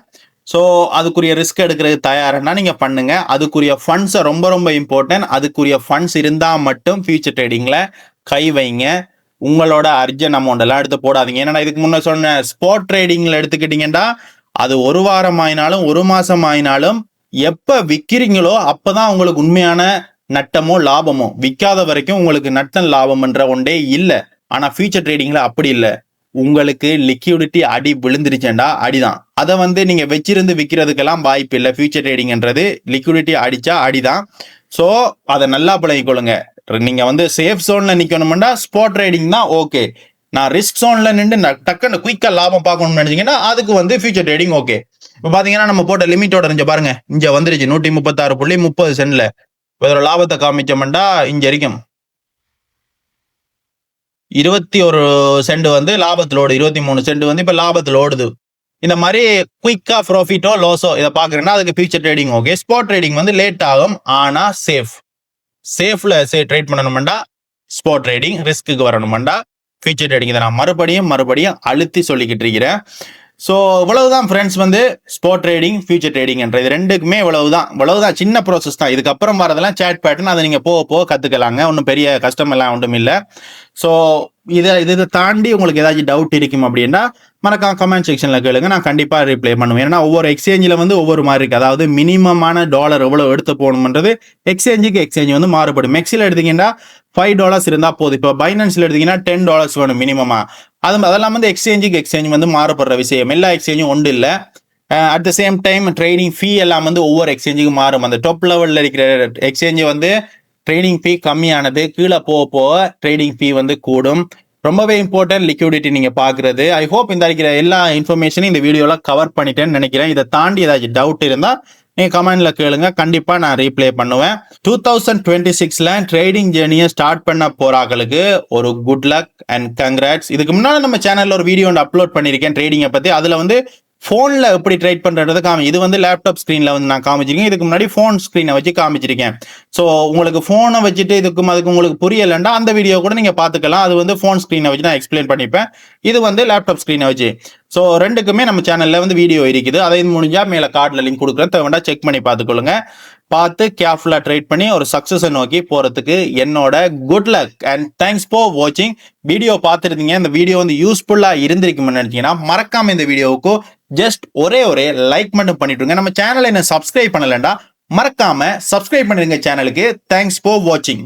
ஸோ அதுக்குரிய ரிஸ்க் எடுக்கிறது தயாருன்னா நீங்க பண்ணுங்க. அதுக்குரிய ஃபண்ட்ஸை ரொம்ப ரொம்ப இம்பார்ட்டன்ட். அதுக்குரிய ஃபண்ட்ஸ் இருந்தா மட்டும் ஃபியூச்சர் ட்ரேடிங்ல கை வைங்க. உங்களோட அர்ஜென்ட் அமௌண்ட் எல்லாம் எடுத்து போடாதீங்க. ஏன்னா இதுக்கு முன்ன சொன்ன ஸ்பாட் ட்ரேடிங்ல எடுத்துக்கிட்டீங்கன்னா அது ஒரு வாரம் ஆயினாலும் ஒரு மாசம் ஆயினாலும் எப்ப விற்கிறீங்களோ அப்பதான் உங்களுக்கு உண்மையான நட்டமோ லாபமோ. விற்காத வரைக்கும் உங்களுக்கு நட்டம் லாபம்ன்ற ஒன்றே இல்லை. ஆனா ஃபியூச்சர் ட்ரேடிங்ல அப்படி இல்லை. உங்களுக்கு லிக்விடிட்டி அடி விழுந்துருச்சேன்டா அடிதான். அதை வந்து நீங்க வச்சிருந்து விற்கிறதுக்கெல்லாம் வாய்ப்பு இல்லை. ஃபியூச்சர் ட்ரேடிங்ன்றது லிக்விடிட்டி அடிச்சா அடிதான். ஸோ அதை நல்லா பழகிக்கொள்ளுங்க. நீங்க வந்து சேஃப் ஜோன்ல நிக்கணும்னா ஸ்பாட் ட்ரேடிங் தான் ஓகே. நான் ரிஸ்க் ஜோன்ல நின்று டக்குன்னு குயிக்கா லாபம் பார்க்கணும்னு நினைச்சீங்கன்னா அதுக்கு வந்து ஃபியூச்சர் ட்ரேடிங் ஓகே. இப்போ பாத்தீங்கன்னா நம்ம போட்ட லிமிட்டோட இங்க பாருங்க, இங்க வந்துருச்சு 136.30 சென்ட்ல. இதோட லாபத்தை காமிச்சோம்னா இங்க இருக்கும் 21 சென்ட் வந்து லாபத்தில் ஓடு, 23 சென்ட் வந்து இப்ப லாபத்தில் ஓடுது. இந்த மாதிரி குயிக்கா ப்ராஃபிட்டோ லாஸோ இதை பாக்குறேன்னா அதுக்கு future trading okay. Spot trading வந்து லேட் ஆகும், ஆனா சேஃப்ல ட்ரேட் பண்ணணும்டா ஸ்பாட் ட்ரேடிங், ரிஸ்க்கு வரணும்டா ஃபியூச்சர் ட்ரேடிங். இதை நான் மறுபடியும் அழுத்தி சொல்லிக்கிட்டு இருக்கிறேன். ஸோ இவ்வளவுதான் ஃப்ரெண்ட்ஸ், வந்து ஸ்பாட் ட்ரேடிங் ஃபியூச்சர் ட்ரேடிங்ன்ற இது ரெண்டுக்குமே இவ்வளவுதான் சின்ன ப்ராசஸ் தான். இதுக்கப்புறம் வரதெல்லாம் சேட் பேட்டர்ன், அதை நீங்க போக கத்துக்கலாங்க. ஒன்றும் பெரிய கஷ்டம் எல்லாம் ஒன்றும் இல்லை. ஸோ இதை தாண்டி உங்களுக்கு ஏதாச்சும் டவுட் இருக்கும் அப்படின்னா மறக்காம கமெண்ட் செக்ஷன்ல கேளுங்க, நான் கண்டிப்பா ரிப்ளை பண்ணுவேன். ஏன்னா ஒவ்வொரு எக்ஸ்சேஞ்சில் வந்து ஒவ்வொரு மாதிரி இருக்கு. அதாவது மினிமமான டாலர் எவ்வளவு எடுத்து போகணும்ன்றது எக்ஸ்சேஞ்ச் வந்து மாறுபடும். மெக்ஸில் எடுத்தீங்கன்னா $5 இருந்தா போதும். இப்போ பைனான்ஸ்ல எடுத்தீங்கன்னா $10 வேணும் மினிமமா. அதெல்லாம் வந்து எக்ஸ்சேஞ்ச் வந்து மாறுபடுற விஷயம். எல்லா எக்ஸ்சேஞ்சும் ஒன்று இல்லை. At the same time trading fee எல்லாம் வந்து ஒவ்வொரு எக்ஸ்சேஞ்சுக்கும் மாறும். அந்த டாப் லெவல்ல இருக்கிற எக்ஸ்சேஞ்சு வந்து ட்ரேடிங் ஃபீ கம்மியானது, கீழே போக ட்ரேடிங் ஃபீ வந்து கூடும். ரொம்பவே இம்பார்ட்டன்ட் லிக்விடிட்டி நீங்க பாக்குறது. ஐ ஹோப் இந்த இருக்கிற எல்லா இன்ஃபர்மேஷனும் இந்த வீடியோல கவர் பண்ணிட்டேன்னு நினைக்கிறேன். இதை தாண்டி ஏதாச்சும் டவுட் இருந்தா நீங்க கமெண்ட்ல கேளுங்க, கண்டிப்பா நான் ரீப்ளே பண்ணுவேன். 2026ல ட்ரேடிங் ஜேர்னியை ஸ்டார்ட் பண்ண போறாங்களுக்கு ஒரு குட் லக் அண்ட் கங்க்ராட்ஸ். இதுக்கு முன்னாடி நம்ம சேனல்ல ஒரு வீடியோ அப்லோட் பண்ணிருக்கேன் ட்ரேடிங்கை பத்தி. அதுல வந்து போன்ல எப்படி ட்ரேட் பண்றது இது வந்து லேப்டாப் ஸ்கிரீன்ல வந்து நான் காமிச்சிருக்கேன். இதுக்கு முன்னாடி போன் ஸ்கிரீனை வச்சு காமிச்சிருக்கேன். ஸோ உங்களுக்கு போனை வச்சுட்டு அதுக்கு உங்களுக்கு புரியலன்னா அந்த வீடியோ கூட நீங்க பாத்துக்கலாம். அது வந்து போன் ஸ்கிரீனை வச்சு நான் எக்ஸ்பிளைன் பண்ணிப்பேன். இது வந்து லேப்டாப் ஸ்கிரீனை வச்சு. ஸோ ரெண்டுக்குமே நம்ம சேனல்ல வந்து வீடியோ இருக்குது. அதை முடிஞ்சா மேல கார்டுல லிங்க் கொடுக்குறேன், தேவைண்டா செக் பண்ணி பார்த்துக்கொள்ளுங்க. பார்த்து கேர்ஃபுல்லா ட்ரேட் பண்ணி ஒரு சக்சஸை நோக்கி போறதுக்கு என்னோட good luck and thanks for வாட்சிங். வீடியோ பார்த்துருந்தீங்க, இந்த வீடியோ வந்து யூஸ்ஃபுல்லா இருந்திருக்குன்னு நினைச்சீங்கன்னா மறக்காம இந்த வீடியோவுக்கு ஜஸ்ட் ஒரே லைக் மட்டும் பண்ணிட்டுருங்க. நம்ம சேனலை என்ன சப்ஸ்கிரைப் பண்ணலண்டா மறக்காம சப்ஸ்கிரைப் பண்ணிருங்க சேனலுக்கு. தேங்க்ஸ் ஃபார் வாட்சிங்.